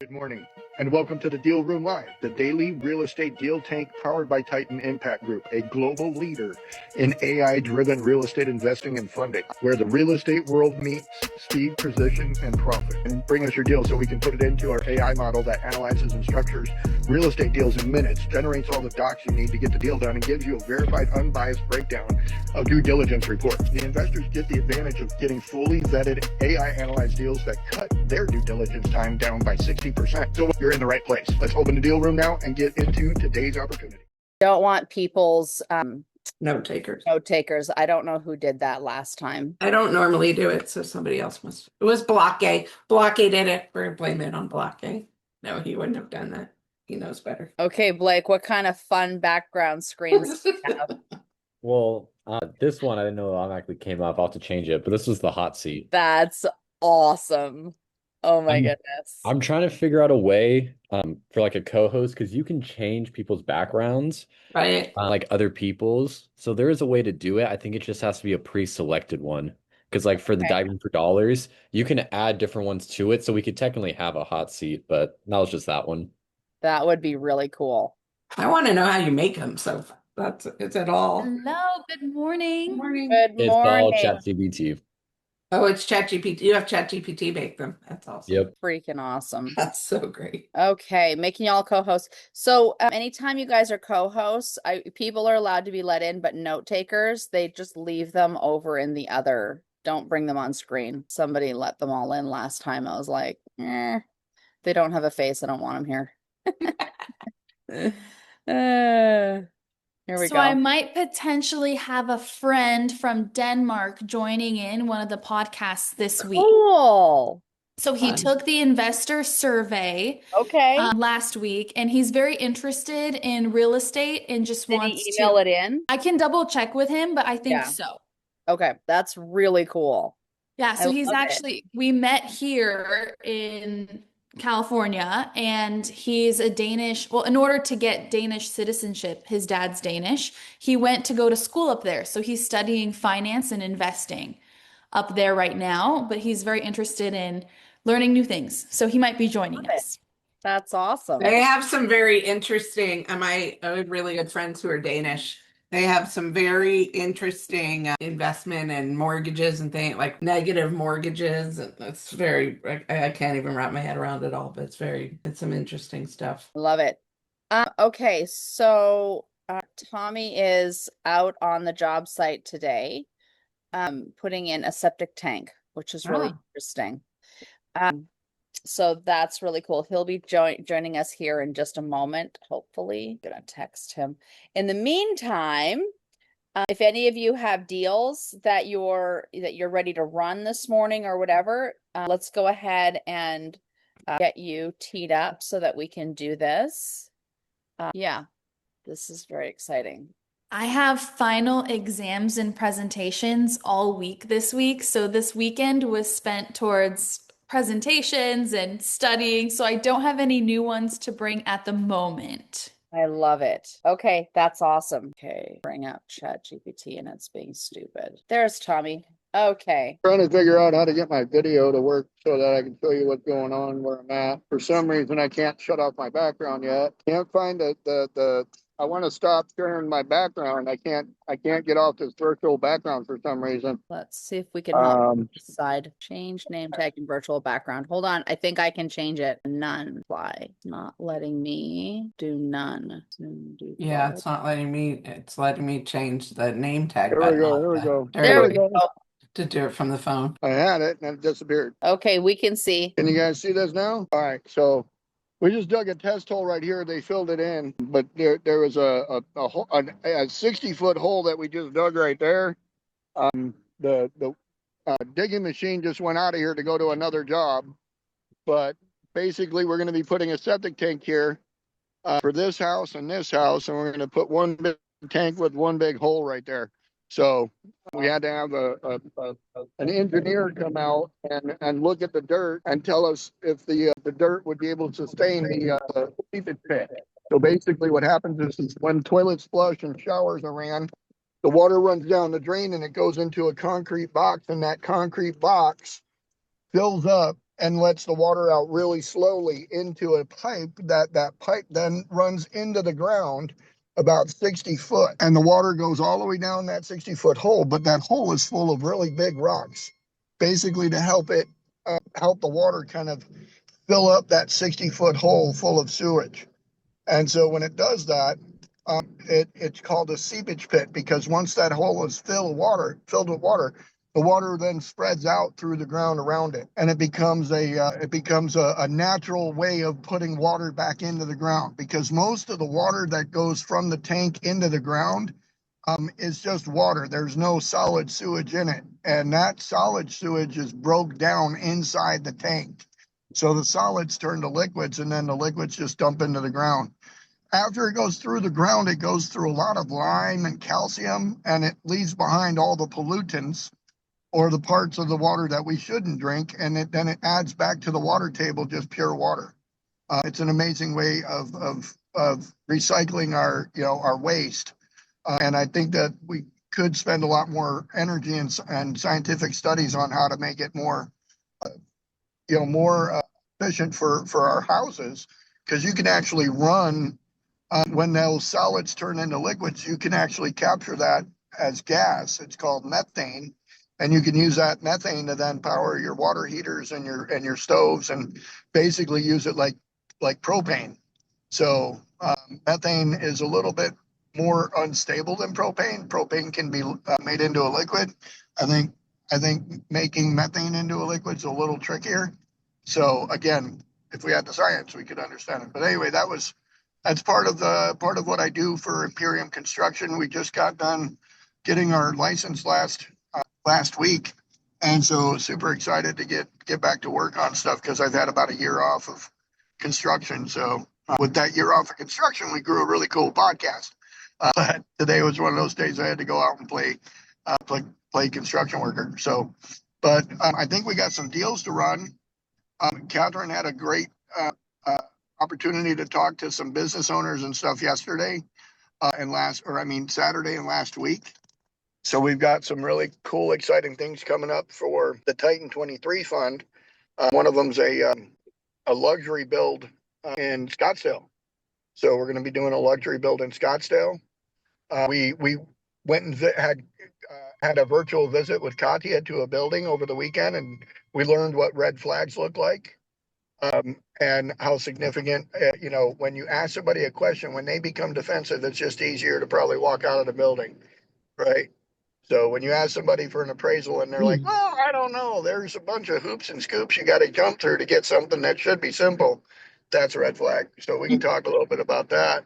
Good morning, and welcome to the Deal Room Live, the daily real estate deal tank powered by Titan Impact Group, a global leader in AI-driven real estate investing and funding, where the real estate world meets speed, precision, and profit. And bring us your deal so we can put it into our AI model that analyzes and structures real estate deals in minutes, generates all the docs you need to get the deal done, and gives you a verified, unbiased breakdown of due diligence report. The investors get the advantage of getting fully vetted AI-analyzed deals that cut their due diligence time down by 60%. So you're in the right place. Let's open the deal room now and get into today's opportunity. Don't want people's Note takers. note takers. I don't know who did that last time. I don't normally do it, so somebody else must. It was Block A. Block A did it. We're gonna blame it on Block A. No, he wouldn't have done that. He knows better. Okay, Blake, what kind of fun background screens do you have? Well, this one I didn't know automatically came up. I'll have to change it, but this was the hot seat. That's awesome. Oh my goodness. I'm trying to figure out a way for like a co-host because you can change people's backgrounds, Right. like other people's. So there is a way to do it. I think it just has to be a pre-selected one. Because like for the diving for dollars, you can add different ones to it. So we could technically have a hot seat, but that was just that one. That would be really cool. I want to know how you make them. So is it all? Hello, good morning. Morning. Good It's all morning. ChatGPT. Oh, it's ChatGPT. You have ChatGPT make them. That's awesome. Yep. Freaking awesome. That's so great. Okay, making y'all co-hosts. So anytime you guys are co-hosts, people are allowed to be let in, but note takers, they just leave them over in the other. Don't bring them on screen. Somebody let them all in last time. I was like, they don't have a face. I don't want them here. Here we So go. I might potentially have a friend from Denmark joining in one of the podcasts this week. Cool. So he Fun. took the investor survey Okay. last week, and he's very interested in real estate and just Did wants he email to. it in? I can double check with him, but I think Yeah. so. Okay, that's really cool. Yeah, so I he's love it. actually, we met here in California, and he's a Danish, well, in order to get Danish citizenship, his dad's Danish, he went to go to school up there. So he's studying finance and investing up there right now, but he's very interested in learning new things. So he might be joining Love it. us. That's awesome. They have some very interesting. I have really good friends who are Danish. They have some very interesting investment and mortgages and things like negative mortgages. And it's very, I can't even wrap my head around it all, but it's some interesting stuff. Love it. Okay, so Tommy is out on the job site today, putting in a septic tank, which is really interesting. So that's really cool. He'll be joining us here in just a moment, hopefully. I'm gonna text him. In the meantime, if any of you have deals that you're ready to run this morning or whatever, let's go ahead and get you teed up so that we can do this. Yeah, this is very exciting. I have final exams and presentations all week this week. So this weekend was spent towards presentations and studying. So I don't have any new ones to bring at the moment. I love it. Okay, that's awesome. Okay, bring up ChatGPT and it's being stupid. There's Tommy. Okay. Trying to figure out how to get my video to work so that I can show you what's going on where I'm at. For some reason, I can't shut off my background yet. Can't find I want to stop sharing my background. I can't get off this virtual background for some reason. Let's see if we can help decide. Change name tag and virtual background. Hold on. I think I can change it. None. Apply. Not letting me do none. Yeah, it's not letting me. It's letting me change the name tag. There we go. There we go. There we go. To do it from the phone. I had it and it disappeared. Okay, we can see. Can you guys see this now? All right, so we just dug a test hole right here. They filled it in, but there was a 60-foot hole that we just dug right there. The digging machine just went out of here to go to another job, but basically we're going to be putting a septic tank here for this house, and we're going to put one big tank with one big hole right there. So we had to have an engineer come out and look at the dirt and tell us if the dirt would be able to sustain the seepage pit. So basically what happens is when toilets flush and showers are ran, the water runs down the drain and it goes into a concrete box, and that concrete box fills up and lets the water out really slowly into a pipe. That pipe then runs into the ground about 60 foot, and the water goes all the way down that 60-foot hole. But that hole is full of really big rocks, basically to help the water kind of fill up that 60-foot hole full of sewage. And so when it does that, it's called a seepage pit, because once that hole is filled with water, the water then spreads out through the ground around it, and it becomes a natural way of putting water back into the ground, because most of the water that goes from the tank into the ground is just water. There's no solid sewage in it, and that solid sewage is broke down inside the tank. So the solids turn to liquids, and then the liquids just dump into the ground. After it goes through the ground, it goes through a lot of lime and calcium, and it leaves behind all the pollutants, or the parts of the water that we shouldn't drink, and then it adds back to the water table just pure water. It's an amazing way of recycling our waste, and I think that we could spend a lot more energy and scientific studies on how to make it more efficient for our houses, because you can actually run when those solids turn into liquids, you can actually capture that as gas. It's called methane. And you can use that methane to then power your water heaters and your stoves, and basically use it like propane. So methane is a little bit more unstable than propane. Propane can be made into a liquid. I think making methane into a liquid is a little trickier. So again, if we had the science, we could understand it. But anyway, that's part of what I do for Imperium Construction. We just got done getting our license last week, and so super excited to get back to work on stuff, because I've had about a year off of construction. So with that year off of construction, we grew a really cool podcast. But today was one of those days I had to go out and play construction worker. So, but I think we got some deals to run. Catherine had a great opportunity to talk to some business owners and stuff yesterday Saturday and last week. So we've got some really cool, exciting things coming up for the Titan 23 fund. One of them's a luxury build in Scottsdale. So we're going to be doing a luxury build in Scottsdale. We went and had a virtual visit with Katya to a building over the weekend, and we learned what red flags look like, and how significant, when you ask somebody a question, when they become defensive, it's just easier to probably walk out of the building, right? So when you ask somebody for an appraisal and they're like, oh, I don't know, there's a bunch of hoops and scoops you got to jump through to get something that should be simple, that's a red flag. So we can talk a little bit about that.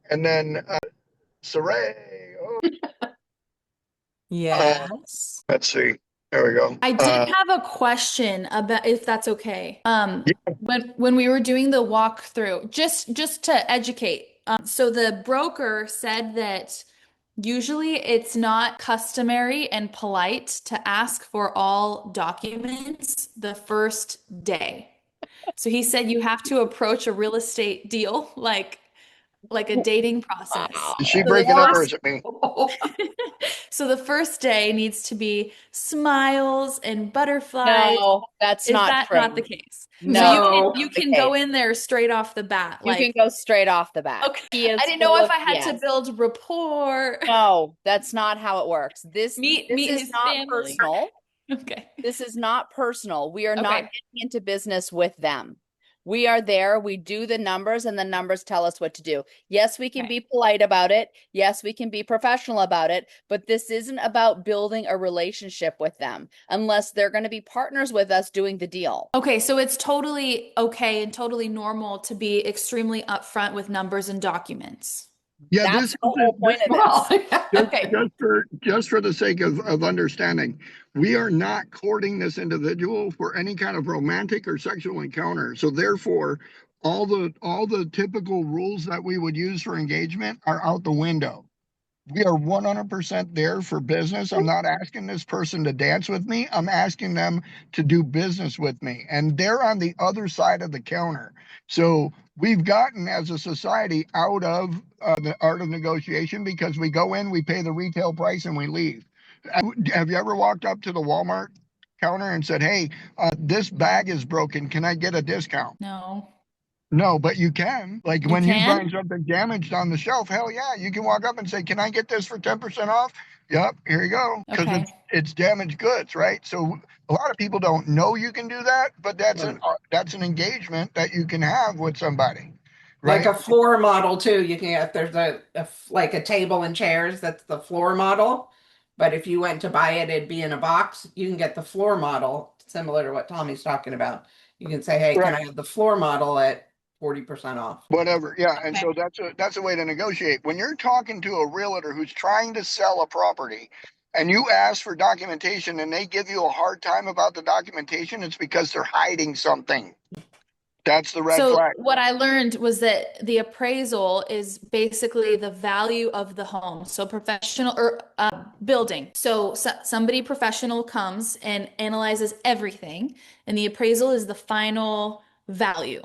And then Saray. Yes. Let's see. There we go. I did have a question about, if that's okay. When we were doing the walkthrough, just to educate. So the broker said that usually it's not customary and polite to ask for all documents the first day. So he said you have to approach a real estate deal like a dating process. Is she breaking up, or is it me? So the first day needs to be smiles and butterflies. No, that's Is not that true. not the case? No. So you can Okay. go in there straight off the bat. You can go straight off the bat. Okay. I didn't know if I had to build rapport. No, that's not how it works. This Meet is his not family. personal. Okay. This is not personal. We are not Okay. getting into business with them. We are there. We do the numbers, and the numbers tell us what to do. Yes, we can be polite about it. Yes, we can be professional about it. But this isn't about building a relationship with them unless they're going to be partners with us doing the deal. Okay, so it's totally okay and totally normal to be extremely upfront with numbers and documents. Yeah, That's the whole point of this. Okay. Just for the sake of understanding, we are not courting this individual for any kind of romantic or sexual encounter. So therefore, all the typical rules that we would use for engagement are out the window. We are 100% there for business. I'm not asking this person to dance with me. I'm asking them to do business with me. And they're on the other side of the counter. So we've gotten, as a society, out of the art of negotiation, because we go in, we pay the retail price, and we leave. Have you ever walked up to the Walmart counter and said, hey, this bag is broken. Can I get a discount? No. No, but you can. Like You when you can? find something damaged on the shelf, hell yeah, you can walk up and say, "Can I get this for 10% off?" Yep, here you go. Because Okay. it's damaged goods, right? So a lot of people don't know you can do that, but that's an engagement that you can have with somebody, Like right? a floor model too. You can if there's like a table and chairs, that's the floor model. But if you went to buy it, it'd be in a box. You can get the floor model, similar to what Tommy's talking about. You can say, hey, can Right. I have the floor model at 40% off? Whatever. Yeah. And Okay. so that's a way to negotiate. When you're talking to a realtor who's trying to sell a property and you ask for documentation and they give you a hard time about the documentation, it's because they're hiding something. That's the red So flag. what I learned was that the appraisal is basically the value of the home. So professional or building. So somebody professional comes and analyzes everything, and the appraisal is the final value.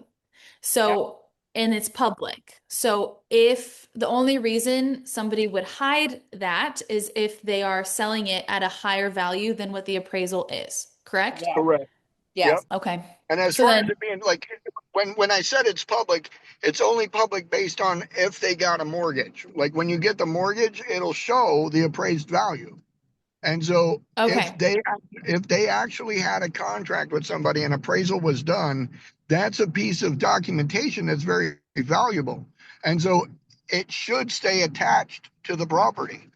So, and it's public. So if the only reason somebody would hide that is if they are selling it at a higher value than what the appraisal is, correct? Yeah. Correct. Yep. Yes. Okay. And as So far as then, it being like, when I said it's public, it's only public based on if they got a mortgage. Like when you get the mortgage, it'll show the appraised value. And so okay. if they actually had a contract with somebody and appraisal was done, that's a piece of documentation that's very valuable. And so it should stay attached to the property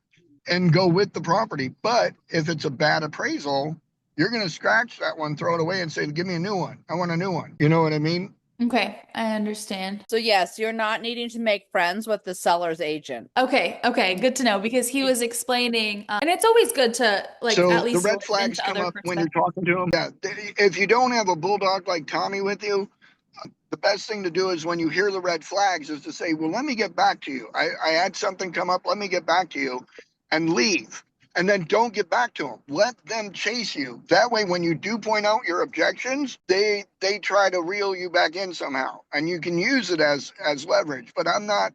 and go with the property. But if it's a bad appraisal, you're going to scratch that one, throw it away, and say, "Give me a new one. I want a new one." You know what I mean? Okay, I understand. So yes, you're not needing to make friends with the seller's agent. Okay, okay, good to know because he was explaining, and it's always good to like at So the least red listen flags to come other up when you're perspectives. talking to them. Yeah, if you don't have a bulldog like Tommy with you, the best thing to do is when you hear the red flags is to say, well, let me get back to you. I had something come up. Let me get back to you, and leave. And then don't get back to them. Let them chase you. That way, when you do point out your objections, they try to reel you back in somehow, and you can use it as leverage. But I'm not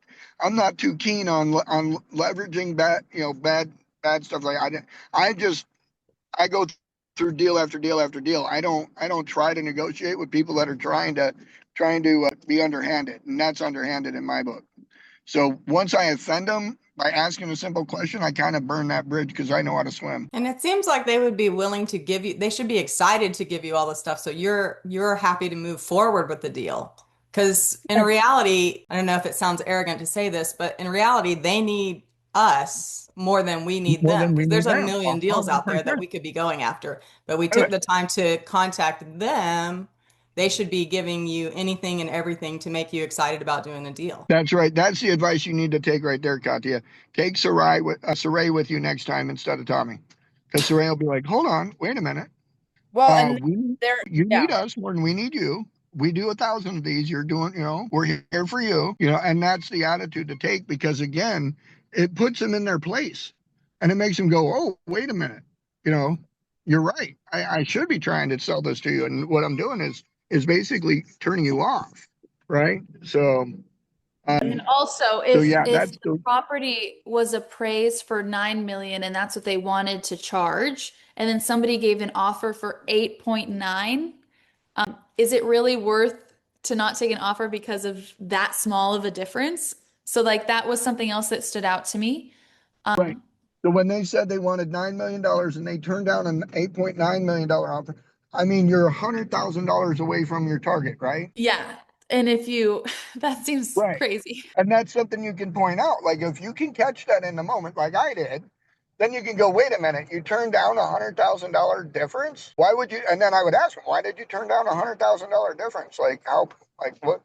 too keen on leveraging bad stuff like I go through deal after deal after deal. I don't try to negotiate with people that are trying to be underhanded, and that's underhanded in my book. So once I offend them by asking a simple question, I kind of burn that bridge because I know how to swim. And it seems like they would be willing to give you, they should be excited to give you all this stuff. So you're happy to move forward with the deal. Because in reality, I don't know if it sounds arrogant to say this, but in reality, they need us more than we need More them. than we Because there's need a them. million deals out there that 100%. we could be going after. But we took the time to contact them. They should be giving you anything and everything to make you excited about doing the deal. That's right. That's the advice you need to take right there, Katya. Take Sarai with you next time instead of Tommy, because Sarai will be like, "Hold on, wait a minute. Well, and We there, you yeah. need us more than we need you. We do 1,000 of these. You're doing, we're here for you, and that's the attitude to take because again, it puts them in their place and it makes them go, oh, wait a minute, you know, you're right. I should be trying to sell this to you. And what I'm doing is basically turning you off. Right. So, And then also, so if yeah, if that's the property was appraised for 9 million and that's what they wanted to charge, and then somebody gave an offer for 8.9, is it really worth to not take an offer because of that small of a difference? So like that was something else that stood out to me. right. So when they said they wanted $9 million and they turned down an $8.9 million offer, I mean, you're $100,000 away from your target, right? Yeah. And if you, that seems Right. crazy. And that's something you can point out. Like if you can catch that in the moment, like I did, then you can go, wait a minute, you turned down $100,000 difference? Why would you? And then I would ask them, why did you turn down $100,000 difference? Like how, like what?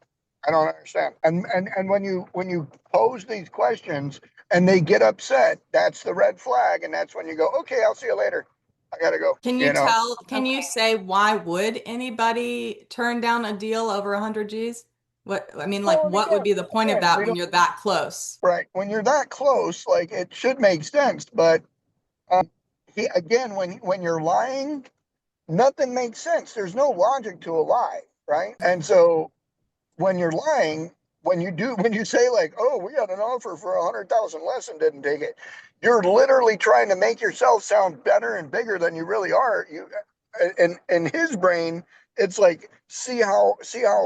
I don't understand. And when you pose these questions and they get upset, that's the red flag. And that's when you go, okay, I'll see you later. I gotta go, Can you say why would anybody turn down a deal over 100 G's? What, I mean, like, Well, what would be the point of again, that we when don't, you're that close? right. When you're that close, like it should make sense. But again, when you're lying, nothing makes sense. There's no logic to a lie, right? And so when you're lying, when you say like, oh, we got an offer for 100,000 less and didn't take it, you're literally trying to make yourself sound better and bigger than you really are. in his brain, it's like, see how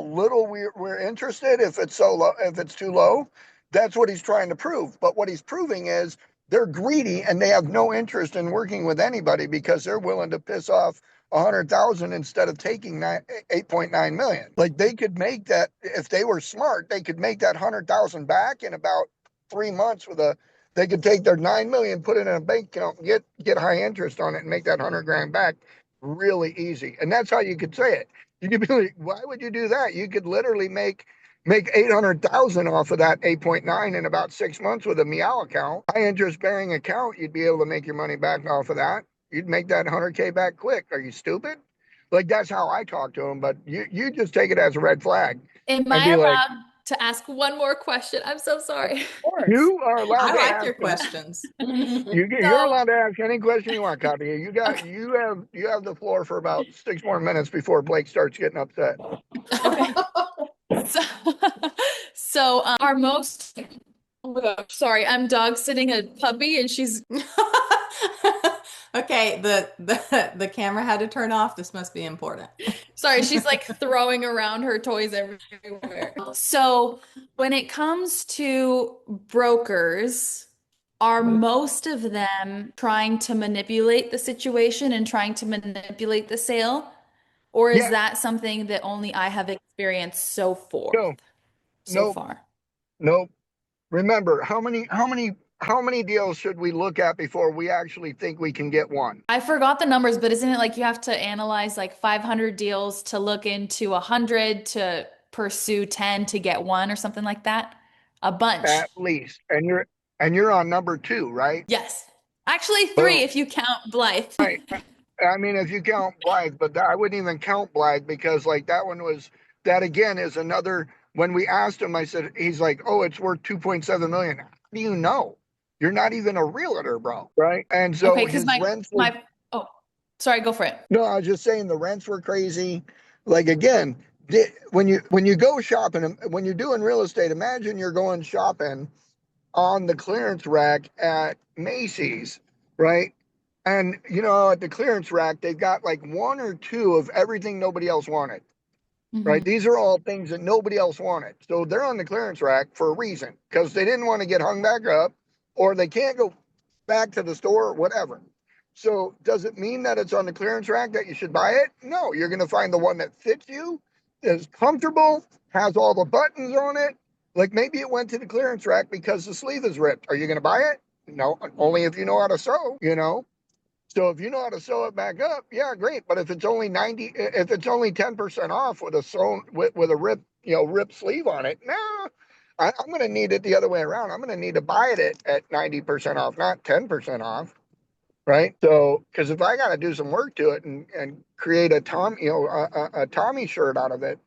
little we're interested if it's so low, if it's too low. That's what he's trying to prove. But what he's proving is they're greedy and they have no interest in working with anybody because they're willing to piss off 100,000 instead of taking 8.9 million. Like they could make that if they were smart, they could make that 100,000 back in about 3 months with a. They could take their 9 million, put it in a bank account, and get high interest on it, and make that 100 grand back really easy. And that's how you could say it. You could be like, why would you do that? You could literally make 800,000 off of that 8.9 in about 6 months with a meow account, high interest bearing account. You'd be able to make your money back off of that. You'd make that 100K back quick. Are you stupid? Like that's how I talk to him. But you just take it as a red flag. Am I allowed to ask one more question? I'm so sorry. You are allowed I to like ask your questions. you're allowed to ask any question you want, Copy. You have the floor for about 6 more minutes before Blake starts getting upset. Okay. So our most, oh my gosh, sorry, I'm dog sitting a puppy and she's Okay, the camera had to turn off. This must be important. sorry, she's like throwing around her toys everywhere. So when it comes to brokers, are most of them trying to manipulate the situation and trying to manipulate the sale? Or is Yeah. that something that only I have experienced so No. far? Nope. Remember, how many deals should we look at before we actually think we can get one? I forgot the numbers, but isn't it like you have to analyze like 500 deals to look into 100 to pursue 10 to get one or something like that? A bunch. At least. And you're on number 2, right? Yes. Actually, 3 Boom. if you count Blythe. Right. I mean, if you count Blythe, but I wouldn't even count Blythe because like that again is another, when we asked him, I said, he's like, oh, it's worth 2.7 million. How do you know? You're not even a realtor, bro. Right. And so Okay, because his rents were, oh, sorry, go for it. no, I was just saying the rents were crazy. Like again, when you go shopping, when you're doing real estate, imagine you're going shopping on the clearance rack at Macy's, right? And at the clearance rack, they've got like 1 or 2 of everything nobody else wanted, right? Mhm. These are all things that nobody else wanted. So they're on the clearance rack for a reason, because they didn't want to get hung back up, or they can't go back to the store or whatever. So does it mean that it's on the clearance rack that you should buy it? No, you're going to find the one that fits you, is comfortable, has all the buttons on it. Like maybe it went to the clearance rack because the sleeve is ripped. Are you going to buy it? No, only if you know how to sew. So if you know how to sew it back up, yeah, great. But if it's only 10% off with a sewn with a ripped sleeve on it, no, I'm going to need it the other way around. I'm going to need to buy it at 90% off, not 10% off, right? So because if I got to do some work to it and create a Tommy shirt out of it,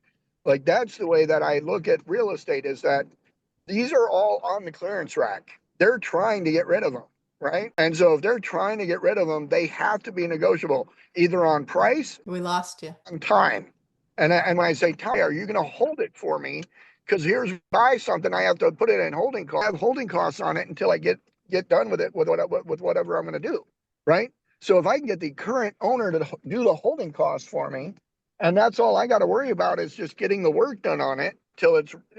like that's the way that I look at real estate, is that these are all on the clearance rack. They're trying to get rid of them, right? And so if they're trying to get rid of them, they have to be negotiable, either on price, We lost you. on time. And when I say time, are you going to hold it for me? Because here's buy something, I have to put it in holding costs. I have holding costs on it until I get done with it with whatever I'm going to do, right? So if I can get the current owner to do the holding costs for me, and that's all I got to worry about is just getting the work done on it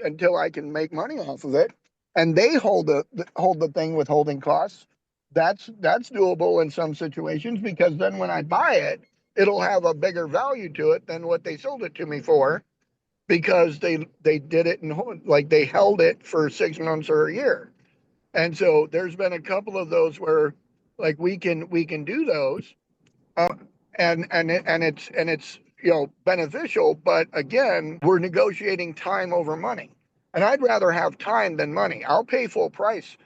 until I can make money off of it, and they hold the thing with holding costs. That's doable in some situations, because then when I buy it, it'll have a bigger value to it than what they sold it to me for, because they did it like they held it for 6 months or a year. And so there's been a couple of those where like we can do those, and it's beneficial. But again, we're negotiating time over money, and I'd rather have time than money. I'll pay full price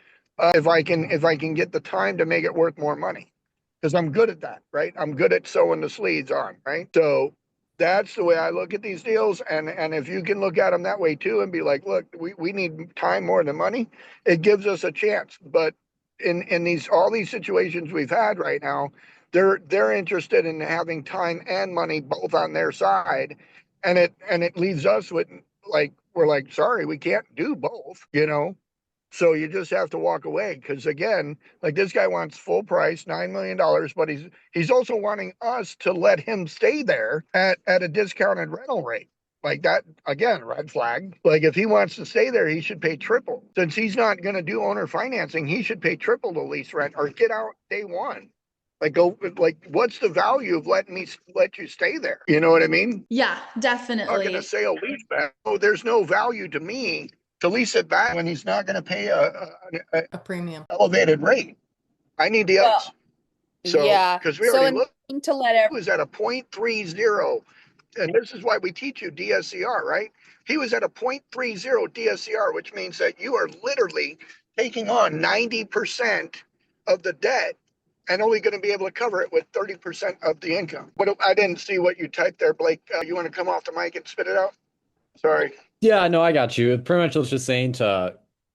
if I can get the time to make it worth more money, because I'm good at that, right? I'm good at sewing the sleeves on, right? So that's the way I look at these deals. And if you can look at them that way too and be like, look, we need time more than money, it gives us a chance. But in all these situations we've had right now, they're interested in having time and money both on their side. And it leaves us with like, we're like, sorry, we can't do both, So you just have to walk away because again, like this guy wants full price, $9 million, but he's also wanting us to let him stay there at a discounted rental rate. Like that, again, red flag. Like if he wants to stay there, he should pay triple. Since he's not going to do owner financing, he should pay triple the lease rent or get out day one. Like what's the value of let you stay there? You know what I mean? Yeah, I'm not going definitely. to sale lease back. Oh, there's no value to me to lease it back when he's not going to pay A premium. elevated rate. I need the Well, odds. So, yeah. because we So already in looked, to let he was at a 0.30. And this is why we teach you DSCR, right? He was at a 0.30 DSCR, which means that you are literally taking on 90% of the debt and only going to be able to cover it with 30% of the income. I didn't see what you typed there, Blake. You want to come off the mic and spit it out? Sorry. Yeah, no, I got you. Pretty much I was just saying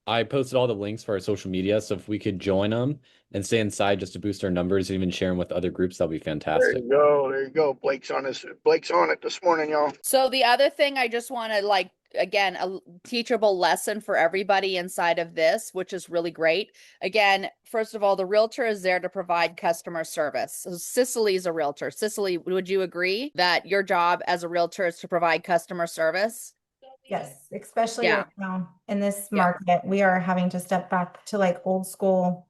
I posted all the links for our social media, so if we could join them and stay inside just to boost our numbers, even share them with other groups, that'd be There fantastic. you go. There you go. Blake's on it this morning, y'all. So the other thing I just want to like again a teachable lesson for everybody inside of this, which is really great. Again, first of all, the realtor is there to provide customer service. So Cicely's a realtor. Cicely, would you agree that your job as a realtor is to provide customer service? Yes, especially Yeah. right now in this Yeah. market, we are having to step back to like old school,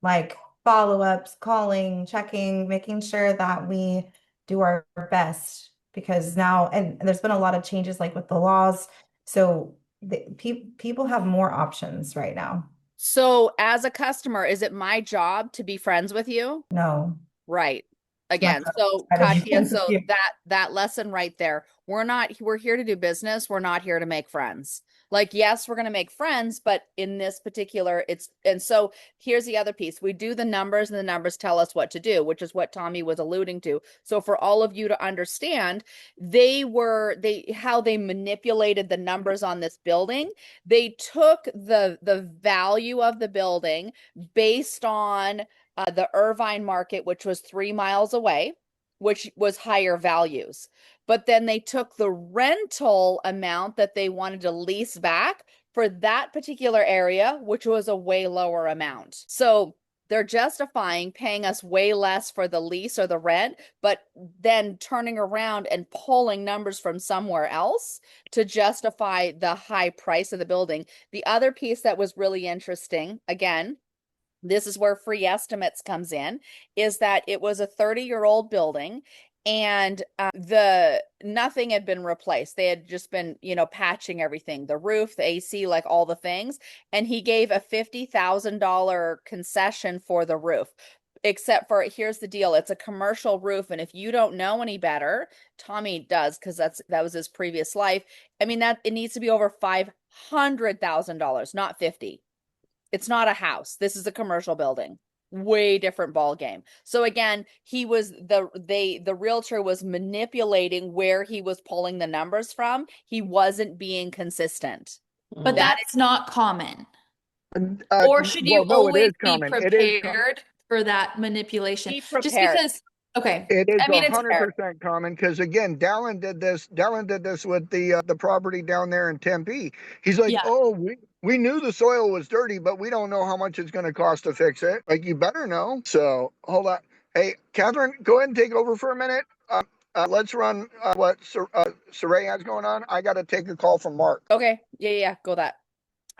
like follow-ups, calling, checking, making sure that we do our best because now, and there's been a lot of changes like with the laws. So the people have more options right now. So as a customer, is it my job to be friends with you? No, Right. it's my Again, job so to try to be Katya, friends with so you. that lesson right there, we're here to do business. We're not here to make friends. Like, yes, we're going to make friends, but in this particular, and so here's the other piece. We do the numbers and the numbers tell us what to do, which is what Tommy was alluding to. So for all of you to understand, how they manipulated the numbers on this building. They took the value of the building based on the Irvine market, which was 3 miles away, which was higher values. But then they took the rental amount that they wanted to lease back for that particular area, which was a way lower amount. So they're justifying paying us way less for the lease or the rent, but then turning around and pulling numbers from somewhere else to justify the high price of the building. The other piece that was really interesting, again, this is where free estimates comes in, is that it was a 30-year-old building and the nothing had been replaced. They had just been, patching everything, the roof, the AC, like all the things. And he gave a $50,000 concession for the roof. Except for, here's the deal, it's a commercial roof, and if you don't know any better, Tommy does, because that was his previous life. I mean, that it needs to be over $500,000, not 50. It's not a house. This is a commercial building. Way different ball game. So again, the realtor was manipulating where he was pulling the numbers from. He wasn't being consistent. But That that's not common. Or should Well, you no, it always is be common. It is common. prepared for that manipulation? Be Just prepared. because, okay. It is I mean, it's 100% common because again, Dallin did this. Dallin did this with the property down there in Tempe. He's like, yeah. "Oh, we knew the soil was dirty, but we don't know how much it's going to cost to fix it." Like, you better know. So hold on. Hey, Catherine, go ahead and take over for a minute. Let's run what Saray has going on. I got to take a call from Mark. Okay. Yeah, go that.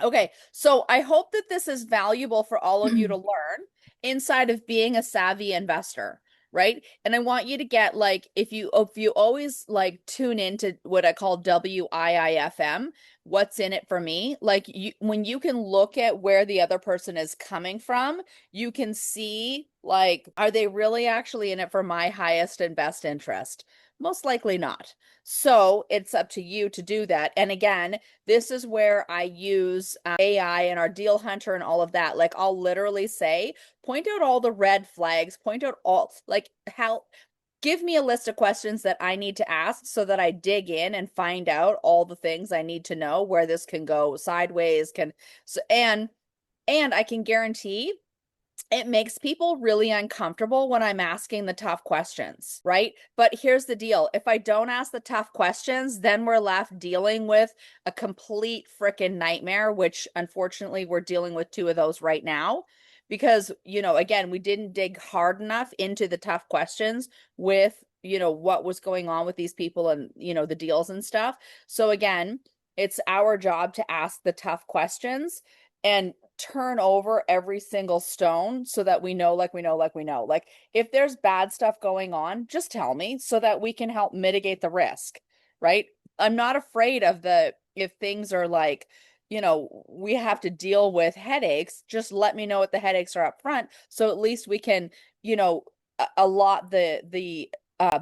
Okay, so I hope that this is valuable for all of you to learn inside of being a savvy investor, right? And I want you to get like, if you always like tune into what I call WIIFM, what's in it for me? Like, when you can look at where the other person is coming from, you can see like, are they really actually in it for my highest and best interest? Most likely not. So it's up to you to do that. And again, this is where I use AI and our deal hunter and all of that. Like, I'll literally say, point out all the red flags, point out all, like, give me a list of questions that I need to ask so that I dig in and find out all the things I need to know where this can go sideways, and I can guarantee it makes people really uncomfortable when I'm asking the tough questions, right? But here's the deal. If I don't ask the tough questions, then we're left dealing with a complete freaking nightmare, which unfortunately we're dealing with 2 of those right now. Because, again, we didn't dig hard enough into the tough questions with, what was going on with these people and, the deals and stuff. So again, it's our job to ask the tough questions and turn over every single stone so that we know, like we know, like we know. Like if there's bad stuff going on, just tell me so that we can help mitigate the risk, right? I'm not afraid of if things are like, we have to deal with headaches, just let me know what the headaches are up front. So at least we can, allot the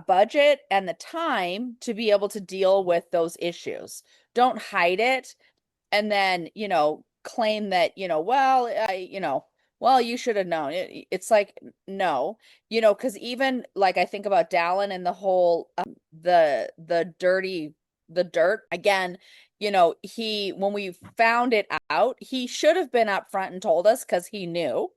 budget and the time to be able to deal with those issues. Don't hide it and then, claim that, well, you should have known. It's like, no, because even like I think about Dallin and the whole the dirt again, when we found it out, he should have been upfront and told us because he knew,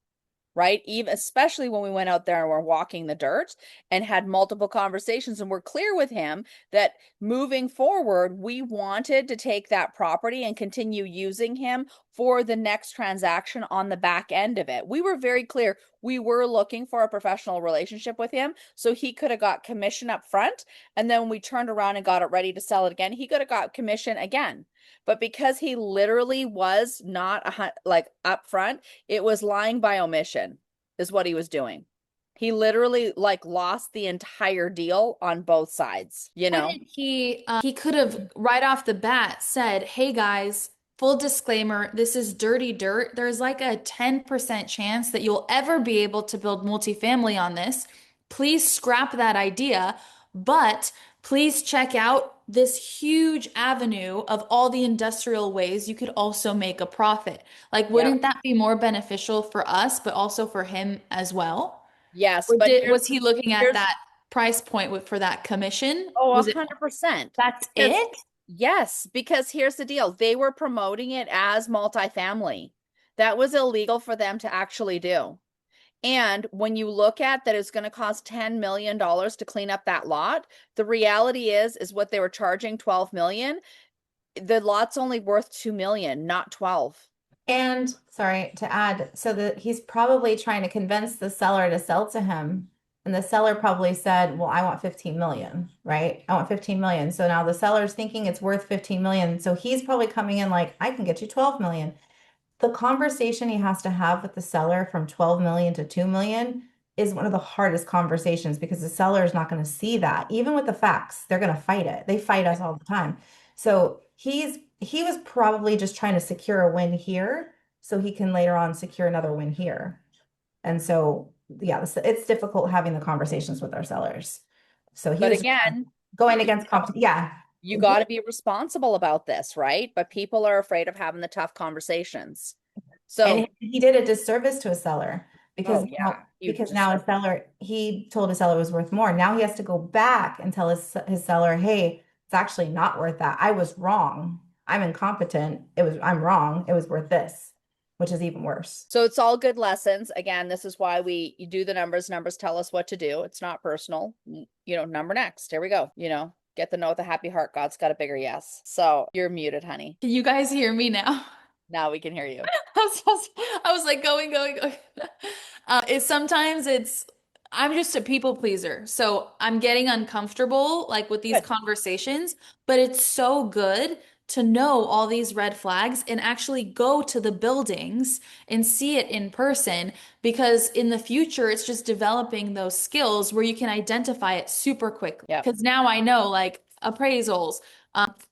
right? Even especially when we went out there and were walking the dirt and had multiple conversations and we're clear with him that moving forward, we wanted to take that property and continue using him for the next transaction on the back end of it. We were very clear. We were looking for a professional relationship with him so he could have got commission up front. And then when we turned around and got it ready to sell it again, he could have got commission again. But because he literally was not like upfront, it was lying by omission is what he was doing. He literally like lost the entire deal on both sides, He could have right off the bat said, "Hey guys, full disclaimer, this is dirty dirt. There's like a 10% chance that you'll ever be able to build multifamily on this. Please scrap that idea, but please check out this huge avenue of all the industrial ways you could also make a profit." Like, wouldn't that be more beneficial for us, but also for him as well? Yes, Or but was he looking at that price point for that commission? Was it 100%. that's it? Yes, because here's the deal. They were promoting it as multifamily. That was illegal for them to actually do. And when you look at that, it's going to cost $10 million to clean up that lot. The reality is what they were charging 12 million. The lot's only worth 2 million, not 12. And sorry to add, so that he's probably trying to convince the seller to sell to him. And the seller probably said, well, I want 15 million, right? I want 15 million. So now the seller's thinking it's worth 15 million. So he's probably coming in like, I can get you 12 million. The conversation he has to have with the seller from 12 million to 2 million is one of the hardest conversations because the seller is not going to see that. Even with the facts, they're going to fight it. They fight us all the time. So he was probably just trying to secure a win here so he can later on secure another win here. And so, yeah, it's difficult having the conversations with our sellers. So he But was again, going against competition. Yeah. you got to be responsible about this, right? But people are afraid of having the tough conversations. So And he did a disservice to a seller because huge now a seller, he told a seller it was worth more. Now he has to go back and tell his seller, hey, it's actually not worth that. I was wrong. I'm incompetent. I'm wrong. It was worth this, which is even worse. So it's all good lessons. Again, this is why you do the numbers. Numbers tell us what to do. It's not personal. Number next. Here we go. Get the no with a happy heart. God's got a bigger yes. So you're muted, honey. Can you guys hear me now? Now we can hear you. I was like going. I'm just a people pleaser. So I'm getting uncomfortable like with these conversations, but it's so good to know all these red flags and actually go to the buildings and see it in person, because in the future, it's just developing those skills where you can identify it super quickly. Because now I know like appraisals,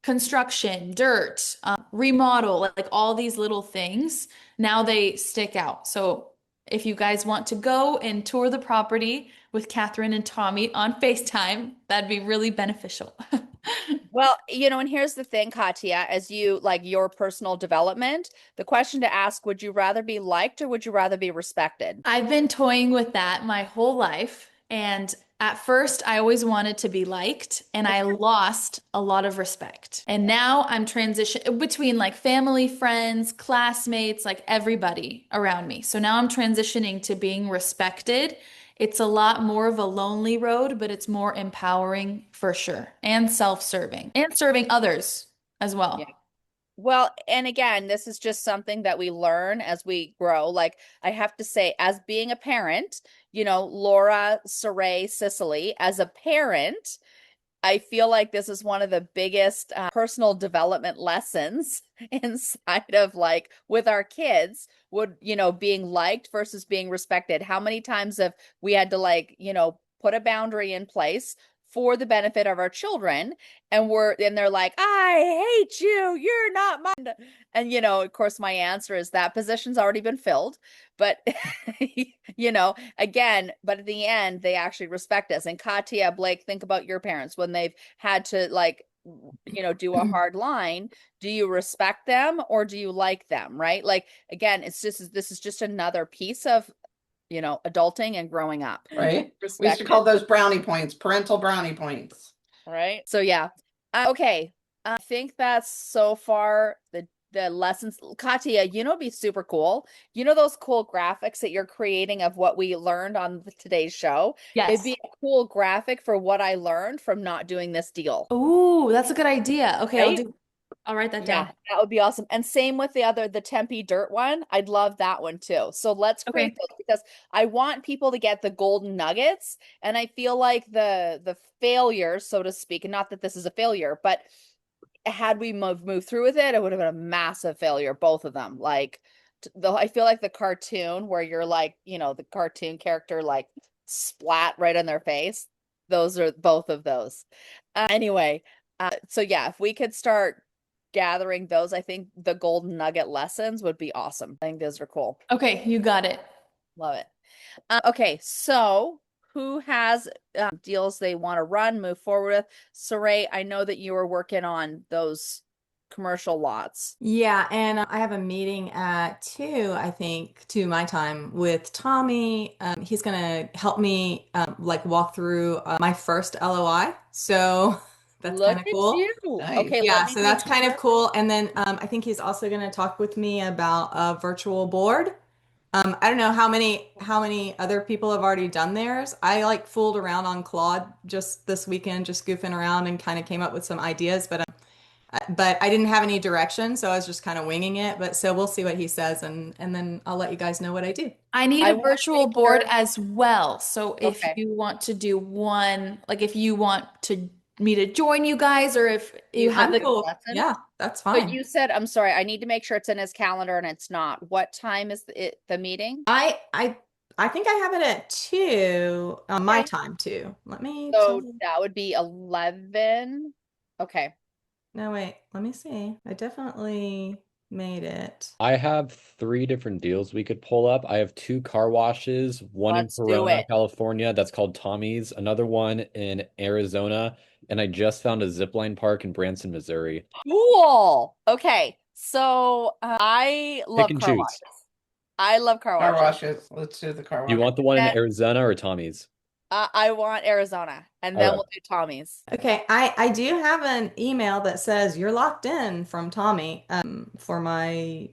construction, dirt, remodel, like all these little things, now they stick out. So if you guys want to go and tour the property with Catherine and Tommy on FaceTime, that'd be really beneficial. Well, and here's the thing, Katya, as you like your personal development, the question to ask, would you rather be liked or would you rather be respected? I've been toying with that my whole life. And At first, I always wanted to be liked, and I lost a lot of respect. And now I'm transition between like family, friends, classmates, like everybody around me. So now I'm transitioning to being respected. It's a lot more of a lonely road, but it's more empowering for sure, and self-serving, and serving others as well. Yeah. Well, and again, this is just something that we learn as we grow. Like I have to say, as being a parent, Laura, Saray, Cicely, as a parent, I feel like this is one of the biggest personal development lessons inside of like with our kids would, being liked versus being respected. How many times have we had to like, put a boundary in place for the benefit of our children and they're like, I hate you, you're not mine. And of course my answer is that position's already been filled, but again, but at the end they actually respect us. And Katya, Blake, think about your parents when they've had to like do a hard line. Do you respect them or do you like them, right? Like again, this is just another piece of adulting and growing up. Right. We used to Respect call it. those brownie points, parental brownie points. Right. So yeah. Okay. I think that's so far the lessons. Katya, it'd be super cool. Those cool graphics that you're creating of what we learned on today's show? It'd Yes. be a cool graphic for what I learned from not doing this deal. Ooh, that's a good idea. Okay, Right? I'll write that Yeah, down. that would be awesome. And same with the Tempe dirt one. I'd love that one too. So let's create Okay. those because I want people to get the golden nuggets. And I feel like the failure, so to speak, and not that this is a failure, but had we moved through with it, it would have been a massive failure, both of them. Like I feel like the cartoon where you're like, the cartoon character like splat right on their face. Those are both of those. Anyway, so yeah, if we could start gathering those, I think the golden nugget lessons would be awesome. I think those are cool. Okay, you got it. Love it. Okay, so who has deals they want to run, move forward with? Saray, I know that you were working on those commercial lots. Yeah, and I have a meeting at 2, I think, 2 my time with Tommy. He's gonna help me like walk through my first LOI. So that's Look kind of at cool. you. Nice. Okay, Yeah, let me so make that's kind of sure. cool. And then I think he's also going to talk with me about a virtual board. I don't know how many other people have already done theirs. I like fooled around on Claude just this weekend, just goofing around and kind of came up with some ideas, but I didn't have any direction, so I was just kind of winging it. But so we'll see what he says, and then I'll let you guys know what I do. I need I a want to virtual make board sure. as well. So if Okay. you want to do one, like if you want me to join you guys, or if you have I'm the cool. lesson? Yeah, that's But fine. you said, I'm sorry, I need to make sure it's in his calendar and it's not. What time is the meeting? I think I have it at 2 on my Okay. time too. Let me tell So you. that would be 11. Okay. No, wait, let me see. I definitely made it. I have 3 different deals we could pull up. I have 2 car washes, one in Let's do Corona, it. California, that's called Tommy's, another one in Arizona, and I just found a zipline park in Branson, Missouri. Cool. Okay. So I Pick love and car choose. washes. I love car Car washes. washes. Let's do the car You wash. want the one in That- Arizona or Tommy's? I want Arizona, and All then right. we'll do Tommy's. Okay, I do have an email that says you're locked in from Tommy for my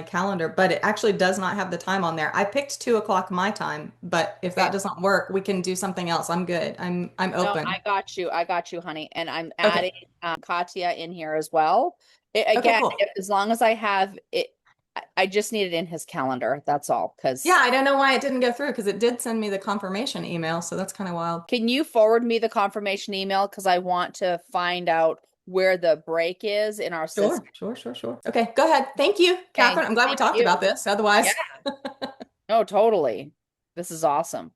calendar, but it actually does not have the time on there. I picked 2 o'clock my time, but if that Okay. doesn't work, we can do something else. I'm good. I'm No, open. I got you. I got you, honey. And I'm Okay. adding Katya in here as well. Okay, Again, cool. as long as I have it, I just need it in his calendar. That's all. Because Yeah, I don't know why it didn't go through because it did send me the confirmation email, so that's kind of wild. can you forward me the confirmation email? Because I want to find out where the break is in our system. Sure. Okay, go ahead. Thank you, Catherine. I'm glad we thank talked you. about this. Otherwise, Yeah. No, totally. This is awesome.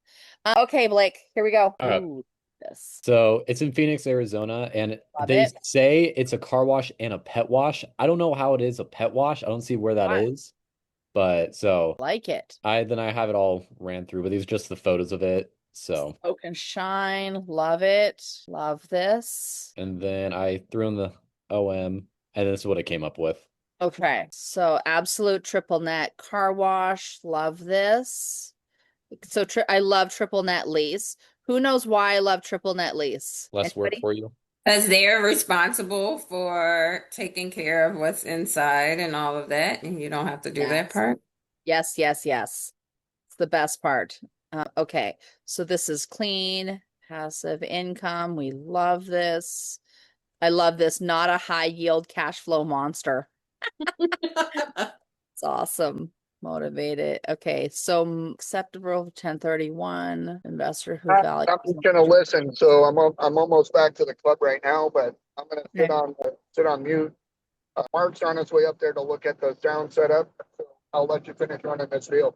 Okay, Blake, here we go. All right. Ooh, this. So it's in Phoenix, Arizona, and Love they it. say it's a car wash and a pet wash. I don't know how it is a pet wash. I don't see where that Wow. is. But so Like it. I have it all ran through, but these are just the photos of it. So Smoke and shine. Love it. Love this. and then I threw in the OM, and this is what it came up with. Okay. So absolute triple net car wash. Love this. So I love triple net lease. Who knows why I love triple net lease? Less work Anybody? for you. Because they're responsible for taking care of what's inside and all of that, and you don't have to do that Yes. part. Yes, yes, yes. It's the best part. Okay, so this is clean, passive income. We love this. I love this. Not a high yield cash flow monster. It's awesome. Motivated. Okay, so acceptable 1031 investor who values. I'm just gonna listen, so I'm almost back to the club right now, but I'm gonna sit on mute. Mark's on his way up there to look at the sound setup. So I'll let you finish running this deal.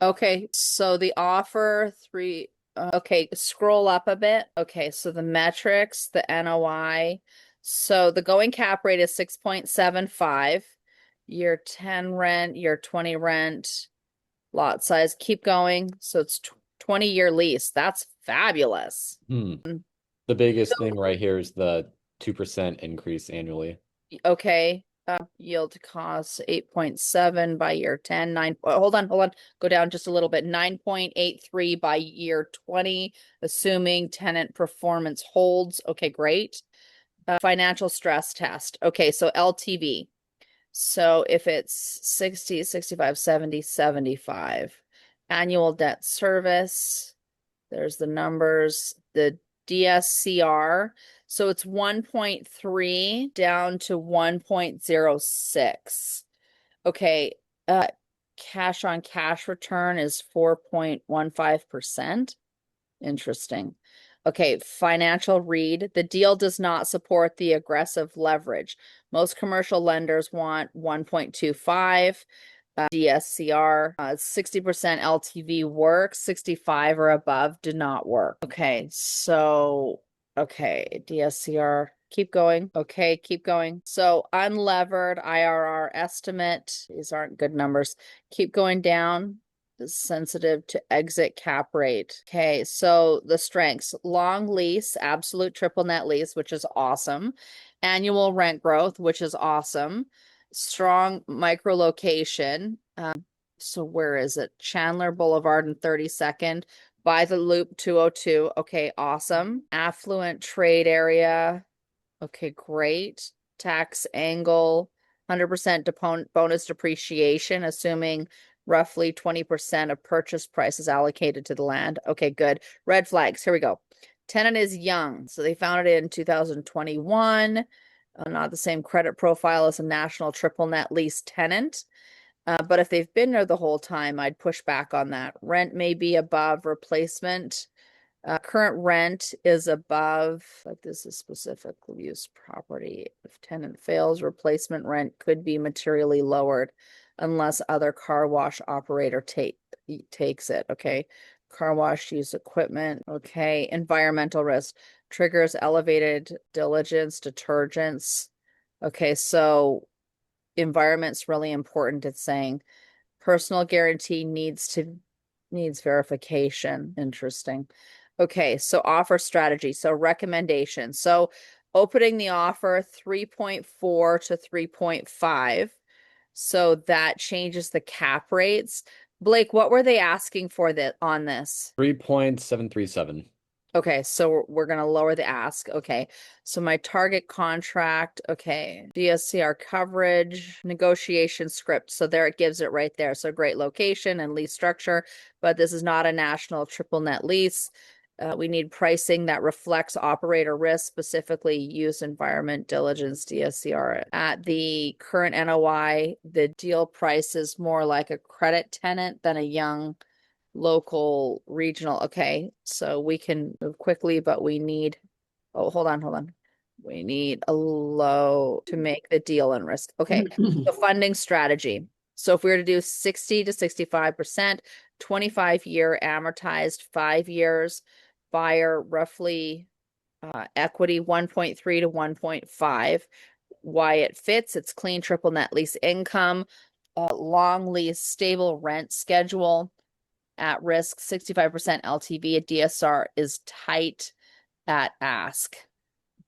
Okay, so the offer three. Okay, scroll up a bit. Okay, so the metrics, the NOI. So the going cap rate is 6.75. Year 10 rent, year 20 rent, lot size. Keep going. So it's 20-year lease. That's fabulous. The biggest thing right here is the 2% increase annually. Okay. Yield to cost 8.7 by year 10, 9. Hold on. Go down just a little bit. 9.83 by year 20, assuming tenant performance holds. Okay, great. Financial stress test. Okay, so LTV. So if it's 60, 65, 70, 75, annual debt service, there's the numbers, the DSCR. So it's 1.3 down to 1.06. Okay, cash on cash return is 4.15%. Interesting. Okay, financial read. The deal does not support the aggressive leverage. Most commercial lenders want 1.25. DSCR, 60% LTV works, 65 or above do not work. Okay, so, okay, DSCR, keep going. Okay, keep going. So unlevered IRR estimate, these aren't good numbers. Keep going down. Is sensitive to exit cap rate. Okay, so the strengths, long lease, absolute triple net lease, which is awesome. Annual rent growth, which is awesome. Strong micro location. So where is it? Chandler Boulevard and 32nd. By the Loop 202. Okay, awesome. Affluent trade area. Okay, great. Tax angle, 100% bonus depreciation, assuming roughly 20% of purchase price is allocated to the land. Okay, good. Red flags. Here we go. Tenant is young. So they found it in 2021. Not the same credit profile as a national triple net lease tenant. But if they've been there the whole time, I'd push back on that. Rent may be above replacement. Current rent is above, but this is specific use property. If tenant fails, replacement rent could be materially lowered unless other car wash operator takes it. Okay. Car wash use equipment. Okay. Environmental risk triggers elevated diligence, detergents. Okay. So environment's really important. It's saying personal guarantee needs verification. Interesting. Okay, so offer strategy. So recommendation. So opening the offer 3.4 to 3.5. So that changes the cap rates. Blake, what were they asking for on this? 3.737. Okay, so we're going to lower the ask. Okay, so my target contract, okay, DSCR coverage, negotiation script. So there it gives it right there. So great location and lease structure, but this is not a national triple net lease. We need pricing that reflects operator risk, specifically use environment diligence DSCR. At the current NOI, the deal price is more like a credit tenant than a young local regional. Okay, so we can move quickly, but we need, oh, hold on. We need a low to make the deal and risk. Okay, the funding strategy. So if we were to do 60 to 65%, 25-year amortized, 5 years, buyer roughly equity 1.3 to 1.5. Why it fits, it's clean triple net lease income, long lease, stable rent schedule, at risk, 65% LTV. A DSR is tight at ask.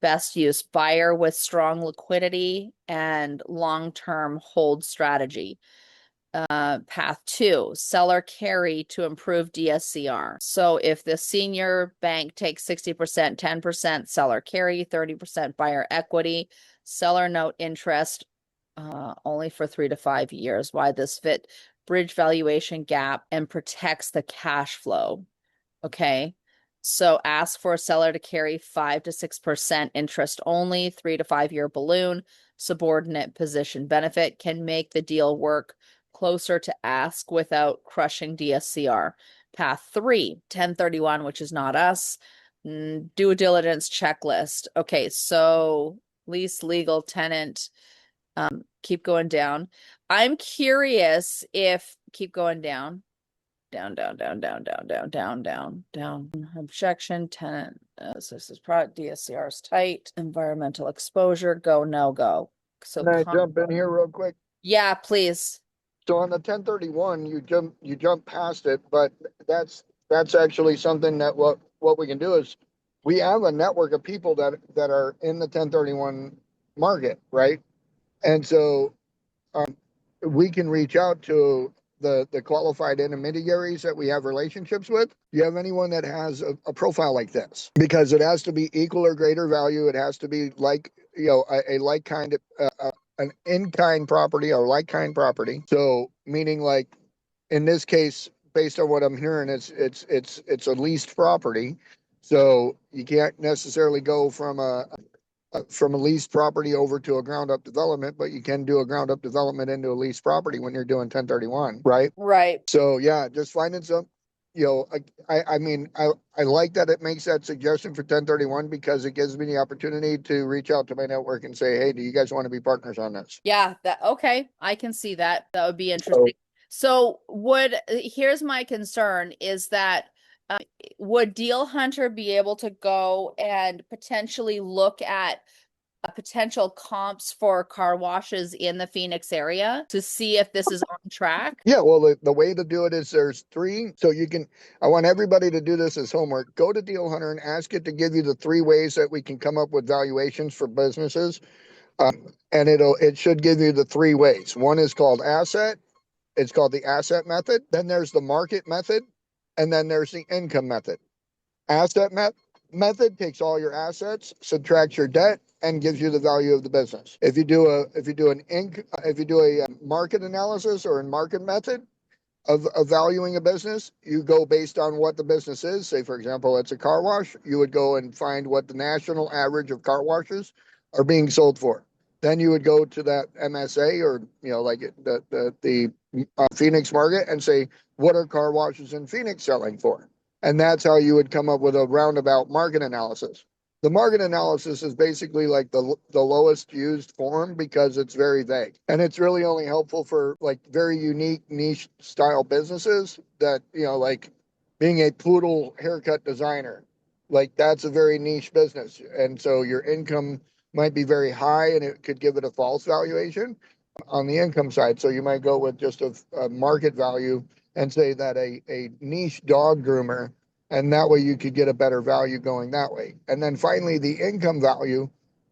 Best use, buyer with strong liquidity and long-term hold strategy. Path 2, seller carry to improve DSCR. So if the senior bank takes 60%, 10% seller carry, 30% buyer equity, seller note interest only for 3 to 5 years. Why this fit bridge valuation gap and protects the cash flow. Okay. So ask for a seller to carry 5 to 6% interest only, 3 to 5 year balloon, subordinate position benefit can make the deal work closer to ask without crushing DSCR. Path 3, 1031, which is not us. Due diligence checklist. Okay, so lease, legal, tenant, keep going down. I'm curious if keep going down. Down. Objection, tenant. This is product DSCR is tight. Environmental exposure, go, no go. So Can I jump in here real quick? yeah, please. So on the 1031, you jump past it, but that's actually something that what we can do is we have a network of people that are in the 1031 market, right? And so we can reach out to the qualified intermediaries that we have relationships with. Do you have anyone that has a profile like this? Because it has to be equal or greater value. It has to be like, you know, a like kind of an in-kind property or like-kind property. So meaning like in this case, based on what I'm hearing, it's a leased property. So you can't necessarily go from a leased property over to a ground up development, but you can do a ground up development into a leased property when you're doing 1031, right? Right. So yeah, just finding some, you know, I mean, I like that it makes that suggestion for 1031 because it gives me the opportunity to reach out to my network and say, hey, do you guys want to be partners on this? Yeah, that okay. I can see that. That would be interesting. So here's my concern is that would Deal Hunter be able to go and potentially look at potential comps for car washes in the Phoenix area to see if this is on track? Yeah, well, the way to do it is there's 3. So you can, I want everybody to do this as homework. Go to Deal Hunter and ask it to give you the 3 ways that we can come up with valuations for businesses. And it should give you the 3 ways. One is called asset. It's called the asset method. Then there's the market method. And then there's the income method. Asset method takes all your assets, subtracts your debt, and gives you the value of the business. If you do a market analysis or a market method of valuing a business, you go based on what the business is. Say, for example, it's a car wash. You would go and find what the national average of car washes are being sold for. Then you would go to that MSA or, you know, like the Phoenix market and say, what are car washes in Phoenix selling for? And that's how you would come up with a roundabout market analysis. The market analysis is basically like the lowest used form because it's very vague. And it's really only helpful for like very unique niche style businesses that, you know, like being a poodle haircut designer, like that's a very niche business. And so your income might be very high and it could give it a false valuation on the income side. So you might go with just a market value and say that a niche dog groomer, and that way you could get a better value going that way. And then finally the income value,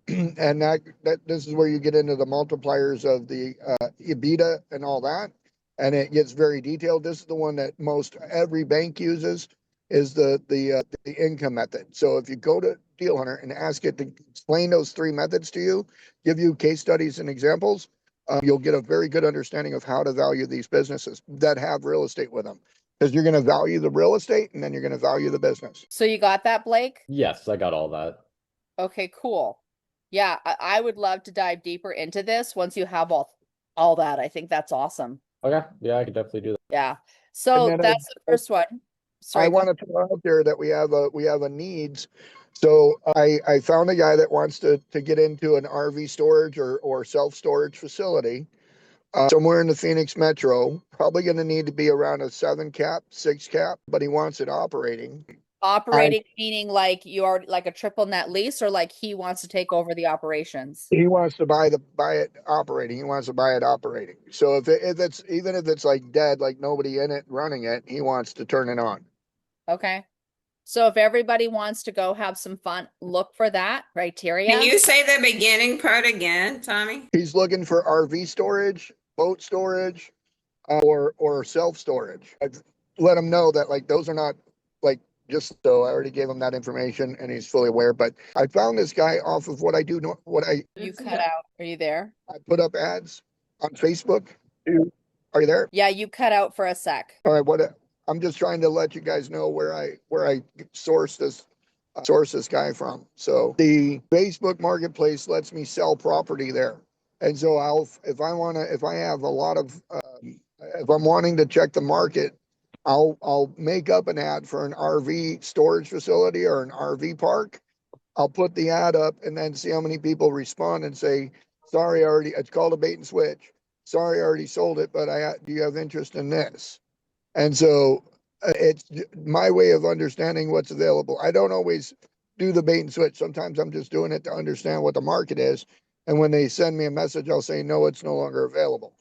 and that this is where you get into the multipliers of the EBITDA and all that. And it gets very detailed. This is the one that most every bank uses is the income method. So if you go to Deal Hunter and ask it to explain those 3 methods to you, give you case studies and examples, you'll get a very good understanding of how to value these businesses that have real estate with them. Because you're going to value the real estate and then you're going to value the business. So you got that, Blake? Yes, I got all that. Okay, cool. Yeah, I would love to dive deeper into this once you have all that. I think that's awesome. Okay, yeah, I could definitely do that. Yeah. So that's the first one. Sorry, I want to throw out there that we have a needs. So I found a guy that wants to get into an RV storage or self-storage facility somewhere in the Phoenix metro. Probably going to need to be around a 7 cap, 6 cap, but he wants it operating. Operating meaning like you are like a triple net lease, or like he wants to take over the operations? He wants to buy it operating. He wants to buy it operating. So if it's like dead, like nobody in it running it, he wants to turn it on. Okay. So if everybody wants to go have some fun, look for that criteria. Can you say the beginning part again, Tommy? He's looking for RV storage, boat storage, or self-storage. I've let him know that like those are not like, just so I already gave him that information and he's fully aware. But I found this guy off of what I do, You cut out. Are you there? I put up ads on Facebook. Are you there? Yeah, you cut out for a sec. All right, I'm just trying to let you guys know where I source this guy from. So the Facebook marketplace lets me sell property there. And so if I have a lot of, if I'm wanting to check the market, I'll make up an ad for an RV storage facility or an RV park. I'll put the ad up and then see how many people respond and say, sorry, it's called a bait and switch. Sorry, I already sold it, but do you have interest in this? And so it's my way of understanding what's available. I don't always do the bait and switch. Sometimes I'm just doing it to understand what the market is. And when they send me a message, I'll say, no, it's no longer available.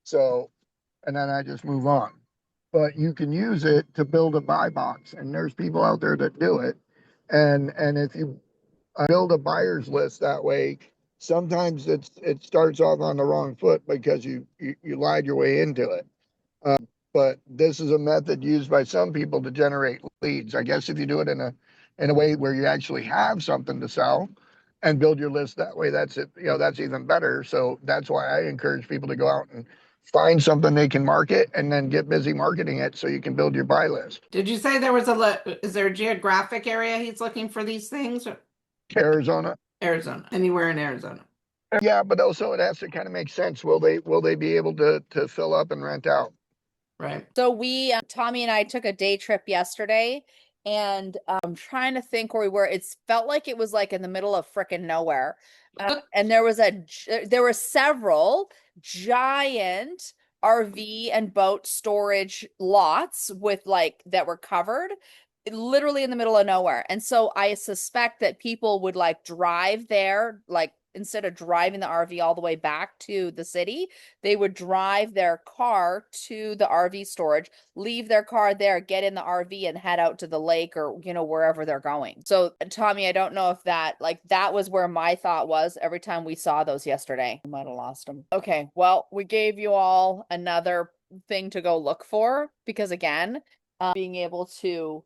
So, and then I just move on. But you can use it to build a buy box. And there's people out there that do it. And if you build a buyer's list that way, sometimes it starts off on the wrong foot because you lied your way into it. But this is a method used by some people to generate leads. I guess if you do it in a way where you actually have something to sell and build your list that way, that's it. That's even better. So that's why I encourage people to go out and find something they can market and then get busy marketing it so you can build your buy list. Did you say is there a geographic area he's looking for these things? Arizona. Arizona, anywhere in Arizona. Yeah, but also it has to kind of make sense. Will they be able to fill up and rent out? Right. So Tommy and I took a day trip yesterday, and I'm trying to think where we were. It felt like it was like in the middle of frickin' nowhere. And there were several giant RV and boat storage lots with that were covered literally in the middle of nowhere. And so I suspect that people would drive there, instead of driving the RV all the way back to the city, they would drive their car to the RV storage, leave their car there, get in the RV and head out to the lake or, wherever they're going. So Tommy, I don't know if that was where my thought was every time we saw those yesterday. I might have lost them. Okay. Well, we gave you all another thing to go look for because again, being able to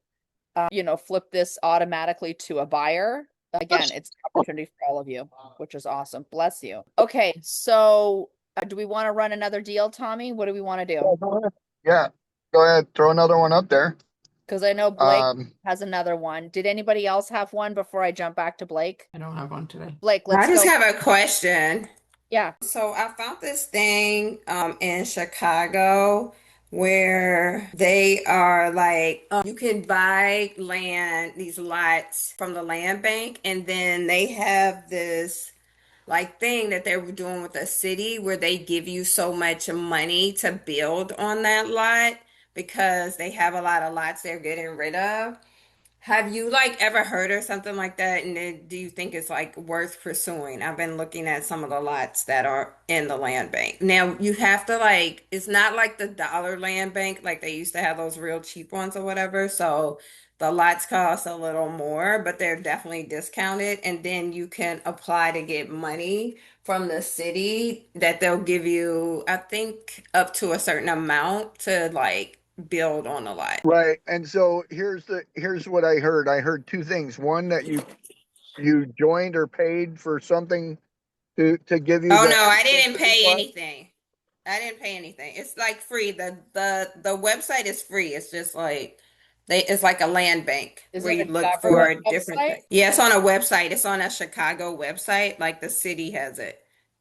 flip this automatically to a buyer. Again, it's an opportunity for all of you, which is awesome. Bless you. Okay, so do we want to run another deal, Tommy? What do we want to do? Yeah, go ahead, throw another one up there. Because I know Blake has another one. Did anybody else have one before I jump back to Blake? I don't have one today. Blake, let's I just go. have a question. Yeah. So I found this thing in Chicago where they are you can buy these lots from the land bank, and then they have this thing that they were doing with the city where they give you so much money to build on that lot because they have a lot of lots they're getting rid of. Have you ever heard of something like that? And then do you think it's worth pursuing? I've been looking at some of the lots that are in the land bank. Now you have to it's not like the dollar land bank, like they used to have those real cheap ones or whatever. So the lots cost a little more, but they're definitely discounted. And then you can apply to get money from the city that they'll give you, I think, up to a certain amount to build on a lot. Right. And so here's what I heard. I heard two things. One, that you joined or paid for something to give you Oh the no, I access didn't to pay these lots. anything. I didn't pay anything. It's free. The website is free. It's just it's like a land bank Is where it you a look government for different website? things. Yeah, it's on a website. It's on a Chicago website. Like the city has it.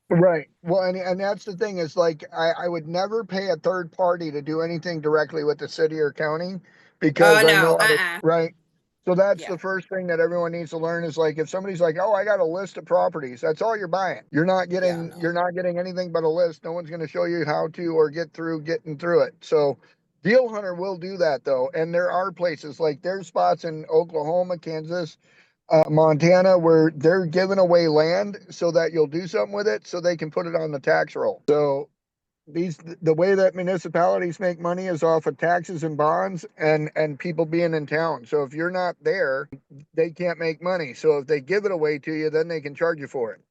Right. Well, and that's the thing is I would never pay a third party to do anything directly with the city or county because Oh I no, know how to, uh-uh. right. So that's Yeah. the first thing that everyone needs to learn is if somebody's like, oh, I got a list of properties, that's all you're buying. You're not Yeah, getting, no. you're not getting anything but a list. No one's going to show you how to or getting through it. So Deal Hunter will do that though. And there are places there's spots in Oklahoma, Kansas, Montana, where they're giving away land so that you'll do something with it so they can put it on the tax roll. So the way that municipalities make money is off of taxes and bonds and people being in town. So if you're not there, they can't make money. So if they give it away to you, then they can charge you for it.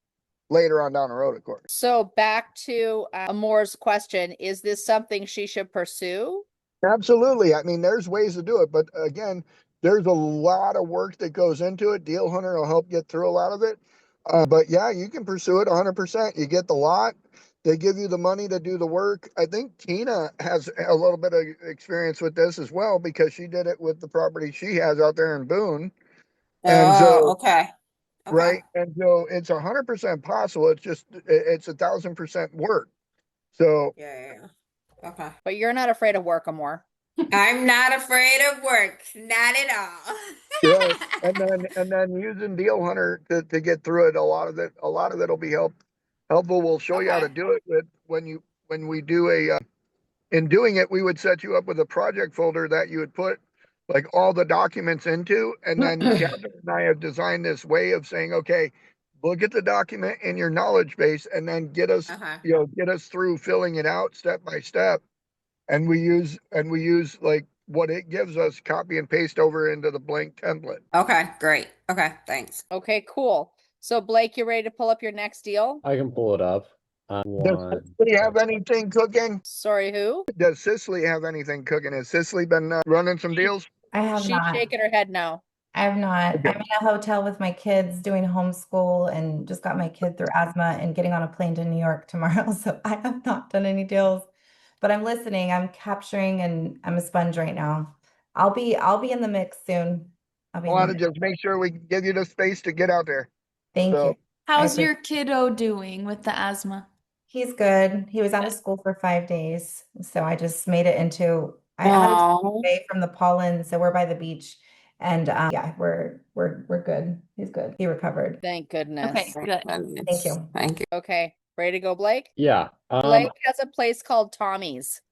later on down the road, of course. So back to Amore's question, is this something she should pursue? Absolutely. I mean, there's ways to do it, but again, there's a lot of work that goes into it. Deal Hunter will help get through a lot of it. But yeah, you can pursue it 100%. You get the lot. They give you the money to do the work. I think Tina has a little bit of experience with this as well because she did it with the property she has out there in Boone. And Oh, so, okay. Okay. right. And so it's 100% possible. It's just, it's 1,000% work. So, Yeah. Okay. But you're not afraid of work, Amore. I'm not afraid of work. Not at all. right. And then using Deal Hunter to get through it, a lot of it'll be helpful. We'll show you how to Okay. do it with when we do in doing it, we would set you up with a project folder that you would put like all the documents into. And then Catherine and I have designed this way of saying, okay, look at the document in your knowledge base and then Uh-huh. get us through filling it out step by step. And we use like what it gives us, copy and paste over into the blank template. Okay, great. Okay, thanks. Okay, cool. So Blake, you ready to pull up your next deal? I can pull it up. Does Cicely have anything cooking? Sorry, who? Does Cicely have anything cooking? Has Cicely been running some deals? I have She's not. shaking her head no. I have not. Okay. I'm in a hotel with my kids doing homeschool and just got my kid through asthma and getting on a plane to New York tomorrow. So I have not done any deals, but I'm listening, I'm capturing, and I'm a sponge right now. I'll be in the mix soon. I'll I be in the want to mix. just make sure we give you the space to get out there. Thank you. So I How's appreciate your kiddo doing with the asthma? He's good. He was out of school for 5 days. So I just made it into I had to take Oh, away from the pollen. So we're by the beach. And yeah, we're good. He's good. He recovered. Thank Okay, goodness. good. Thank you. Thank you. Okay, ready to go, Blake? Yeah. Blake has a place called Tommy's.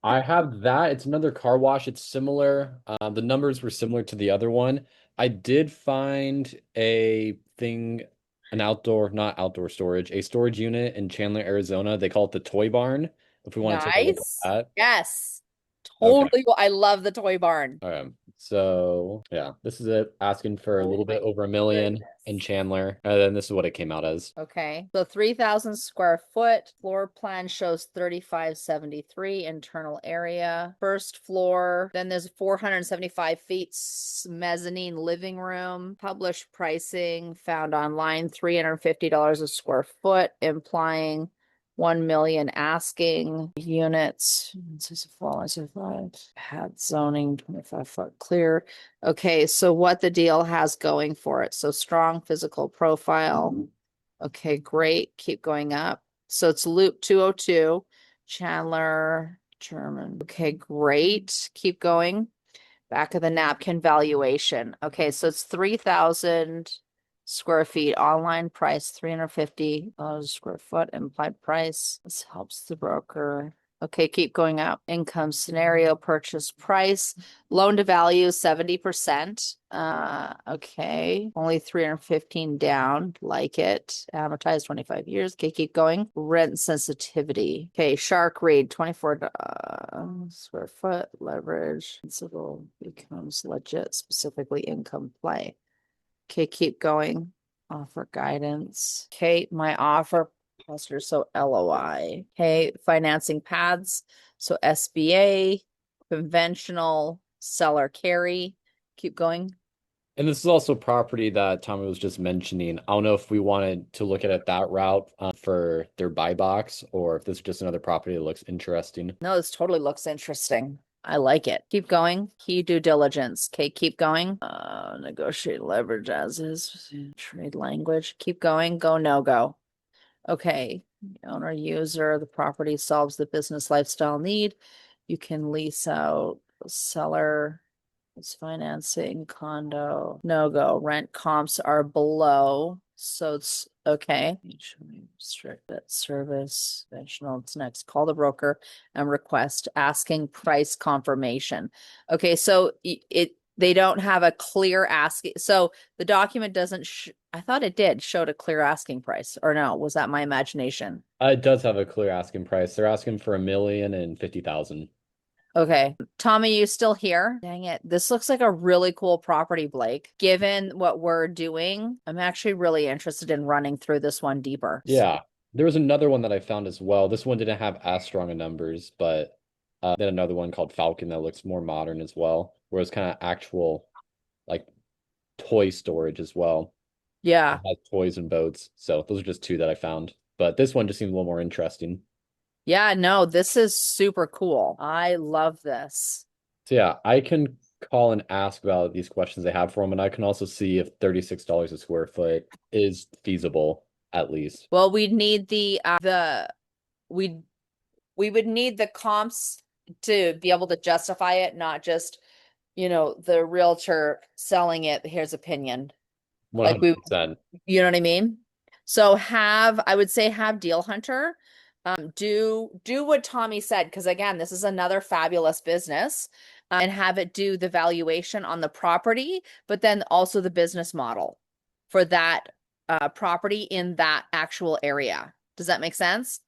I have that. It's another car wash. It's similar. The numbers were similar to the other one. I did find not outdoor storage, a storage unit in Chandler, Arizona. They call it the Toy Barn. If we want to take a look Nice. at that. Yes. Okay. Totally. I love the toy barn. All right. So yeah, this is it. Asking for a little bit over $1 million in Chandler. And then this is what it came out as. Okay. So 3,000 square foot. Floor plan shows 3,573 internal area. First floor. Then there's 475 feet mezzanine living room. Published pricing found online $350 a square foot, implying 1 million asking units. Had zoning 25-foot clear. Okay, so what the deal has going for it. So strong physical profile. Okay, great. Keep going up. So it's loop 202, Chandler, German. Okay, great. Keep going. Back of the napkin valuation. Okay, so it's 3,000 square feet, online price $350 a square foot, implied price. This helps the broker. Okay, keep going up. Income scenario, purchase price, loan to value 70%. Okay, only 315 down, like it. Amortized 25 years. Okay, keep going. Rent sensitivity. Okay, shark read 24 square foot leverage. Principal becomes legit, specifically income play. Okay, keep going. Offer guidance. Okay, my offer posture, so LOI. Okay, financing paths. So SBA, conventional, seller carry. Keep going. And this is also property that Tommy was just mentioning. I don't know if we wanted to look at it that route for their buy box or if this is just another property that looks interesting. No, this totally looks interesting. I like it. Keep going. Key due diligence. Okay, keep going. Negotiate leverage as is. Trade language. Keep going. Go, no go. Okay. Owner, user, the property solves the business lifestyle need. You can lease out. Seller, it's financing, condo, no go. Rent comps are below. So it's okay. Restrict that service. Conventional. It's next. Call the broker and request asking price confirmation. Okay, so they don't have a clear asking. So the document doesn't. I thought it did showed a clear asking price, or no? Was that my imagination? It does have a clear asking price. They're asking for $1,050,000. Okay. Tommy, you still here? Dang it. This looks like a really cool property, Blake. Given what we're doing, I'm actually really interested in running through this one deeper. Yeah. There was another one that I found as well. This one didn't have as strong a numbers, but then another one called Falcon that looks more modern as well, where it's kind of actual like toy storage as well. Yeah. It has toys and boats. So those are just two that I found. But this one just seems a little more interesting. Yeah, no, this is super cool. I love this. So yeah, I can call and ask about these questions they have for them, and I can also see if $36 a square foot is feasible at least. Well, we'd need we would need the comps to be able to justify it, not just, the realtor selling it, here's opinion. Like 100%. you know what I mean? So I would say have Deal Hunter do what Tommy said, because again, this is another fabulous business, and have it do the valuation on the property, but then also the business model for that property in that actual area. Does that make sense?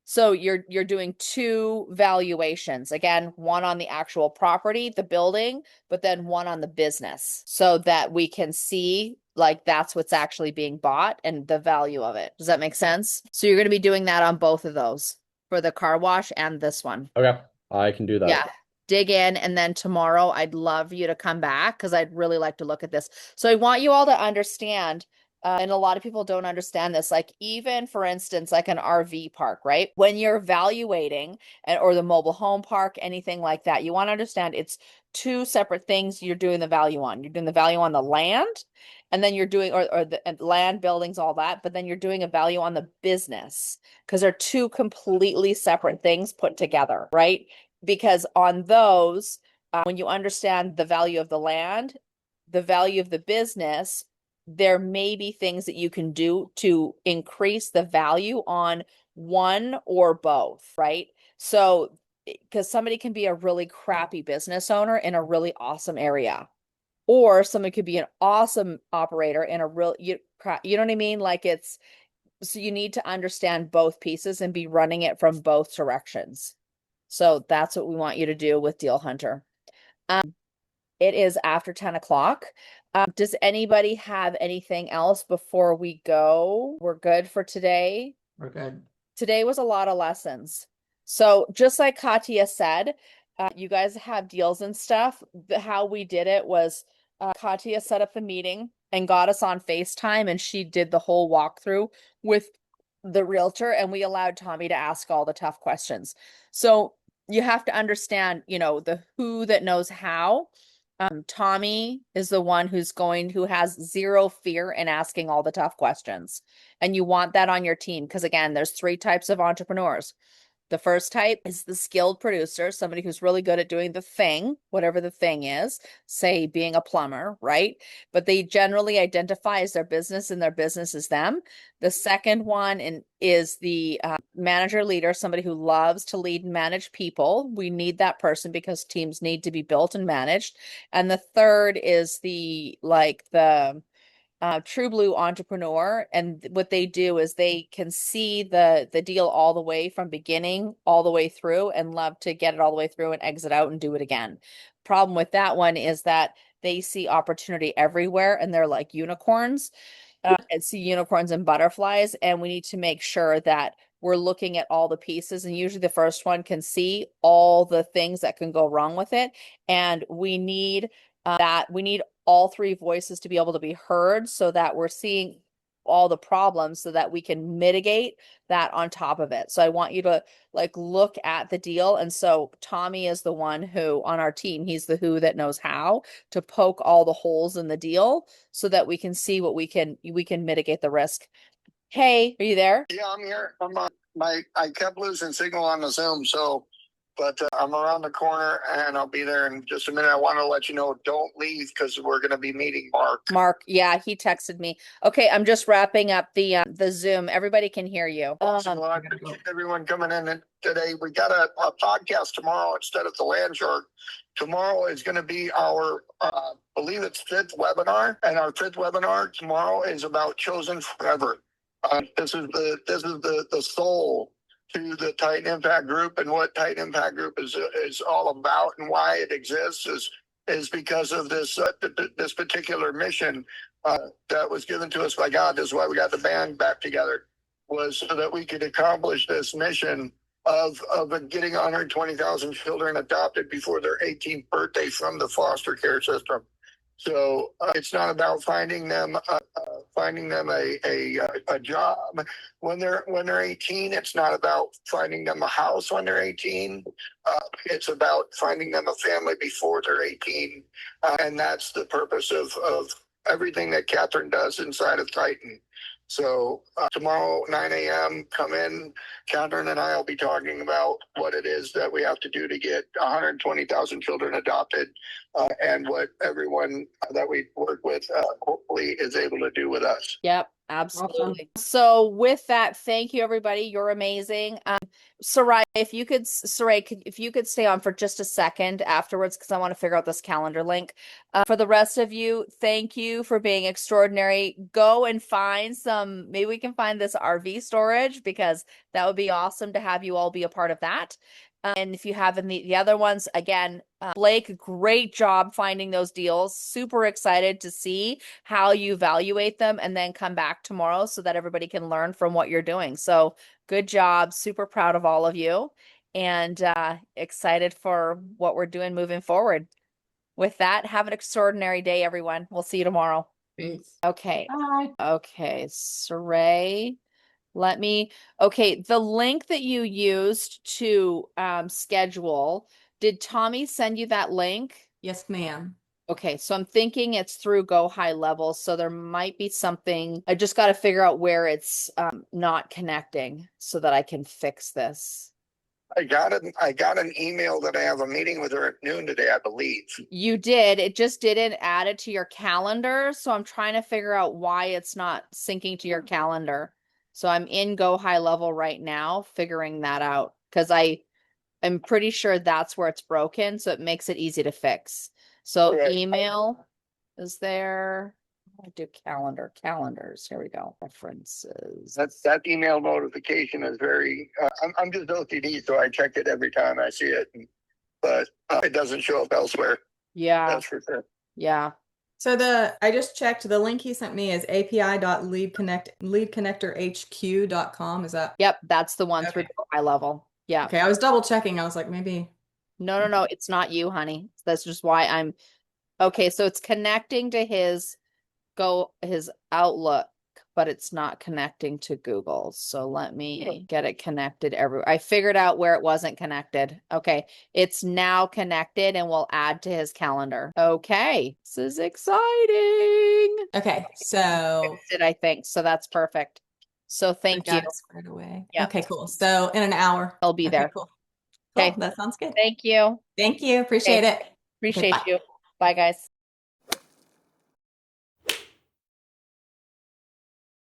So you're doing two valuations. Again, one on the actual property, the building, but then one on the business, so that we can see like that's what's actually being bought and the value of it. Does that make sense? So you're going to be doing that on both of those, for the car wash and this one. Okay, I can do that. Yeah. Dig in, and then tomorrow I'd love you to come back because I'd really like to look at this. So I want you all to understand, and a lot of people don't understand this, like even for instance, like an RV park, right? When you're evaluating or the mobile home park, anything like that, you want to understand it's two separate things you're doing the value on. You're doing the value on the land, and then you're doing or the land, buildings, all that, but then you're doing a value on the business, because they're two completely separate things put together, right? Because on those, when you understand the value of the land, the value of the business, there may be things that you can do to increase the value on one or both, right? So, because somebody can be a really crappy business owner in a really awesome area, or somebody could be an awesome operator in a real, you know what I mean? Like so you need to understand both pieces and be running it from both directions. So that's what we want you to do with Deal Hunter. It is after 10 o'clock. Does anybody have anything else before we go? We're good for today. We're good. Today was a lot of lessons. So just like Katya said, you guys have deals and stuff. How we did it was Katya set up the meeting and got us on FaceTime, and she did the whole walkthrough with the realtor, and we allowed Tommy to ask all the tough questions. So you have to understand, the who that knows how. Tommy is the one who has zero fear in asking all the tough questions. And you want that on your team, because again, there's three types of entrepreneurs. The first type is the skilled producer, somebody who's really good at doing the thing, whatever the thing is, say being a plumber, right? But they generally identify as their business, and their business is them. The second one is the manager leader, somebody who loves to lead and manage people. We need that person because teams need to be built and managed. And the third is the true blue entrepreneur, and what they do is they can see the deal all the way from beginning all the way through, and love to get it all the way through and exit out and do it again. Problem with that one is that they see opportunity everywhere, and they're like unicorns, and see unicorns and butterflies, and we need to make sure that we're looking at all the pieces, and usually the first one can see all the things that can go wrong with it, and we need all three voices to be able to be heard, so that we're seeing all the problems so that we can mitigate that on top of it. So I want you to look at the deal. And so Tommy is the one who on our team, he's the who that knows how to poke all the holes in the deal so that we can see what we can mitigate the risk. Hey, are you there? Yeah, I'm here. I kept losing signal on the Zoom, but I'm around the corner and I'll be there in just a minute. I want to let you know, don't leave because we're going to be meeting Mark. Yeah, he texted me. Okay, I'm just wrapping up the Zoom. Everybody can hear you. Awesome. Well, I appreciate everyone coming in today. We got a podcast tomorrow instead of the Land Shark. Tomorrow is going to be our, believe it's fifth webinar, and our fifth webinar tomorrow is about Chosen Forever. This is the soul to the Titan Impact Group, and what Titan Impact Group is all about and why it exists is because of this particular mission that was given to us by God. This is why we got the band back together, was so that we could accomplish this mission of getting 120,000 children adopted before their 18th birthday from the foster care system. So it's not about finding them a job when they're 18. It's not about finding them a house when they're 18. It's about finding them a family before they're 18, and that's the purpose of everything that Catherine does inside of Titan. So tomorrow, 9 a.m., come in. Catherine and I will be talking about what it is that we have to do to get 120,000 children adopted, and what everyone that we work with hopefully is able to do with us. Yep, absolutely. So with that, thank you, everybody. You're amazing. Sarai, if you could stay on for just a second afterwards, because I want to figure out this calendar link. For the rest of you, thank you for being extraordinary. Go and find maybe we can find this RV storage, because that would be awesome to have you all be a part of that. And if you have the other ones, again, Blake, great job finding those deals. Super excited to see how you evaluate them, and then come back tomorrow so that everybody can learn from what you're doing. So good job. Super proud of all of you, and excited for what we're doing moving forward. With that, have an extraordinary day, everyone. We'll see you tomorrow. Thanks. Okay. Bye. Okay, Saray. The link that you used to schedule, did Tommy send you that link? Yes, ma'am. Okay, so I'm thinking it's through Go High Level, so there might be something. I just got to figure out where it's not connecting so that I can fix this. I got an email that I have a meeting with her at noon today, I believe. You did. It just didn't add it to your calendar, so I'm trying to figure out why it's not syncing to your calendar. So I'm in Go High Level right now, figuring that out, because I'm pretty sure that's where it's broken, so it makes it easy to fix. So Right. email is there. I do calendars. Here we go. References. That email notification is very. I'm just OCD, so I check it every time I see it, but it doesn't show up elsewhere. Yeah. That's for sure. Yeah. So I just checked, the link he sent me is api.leadconnectorhq.com. Is that? Yep, that's the one through Okay. Go High Level. Yeah. Okay, I was double checking. I was like, maybe. No, it's not you, honey. That's just why I'm okay. So it's connecting to his Outlook, but it's not connecting to Google. So let me get it connected everywhere. I figured out where it wasn't connected. Okay, it's now connected, and we'll add to his calendar. Okay, this is exciting. Okay, so I think so. That's perfect. So thank you. got it squared away. Yeah. Okay, cool. So in an hour. I'll be there. Cool. Okay. Cool. That sounds good. Thank you. Thank you. Appreciate it. Appreciate bye. you. Bye, guys.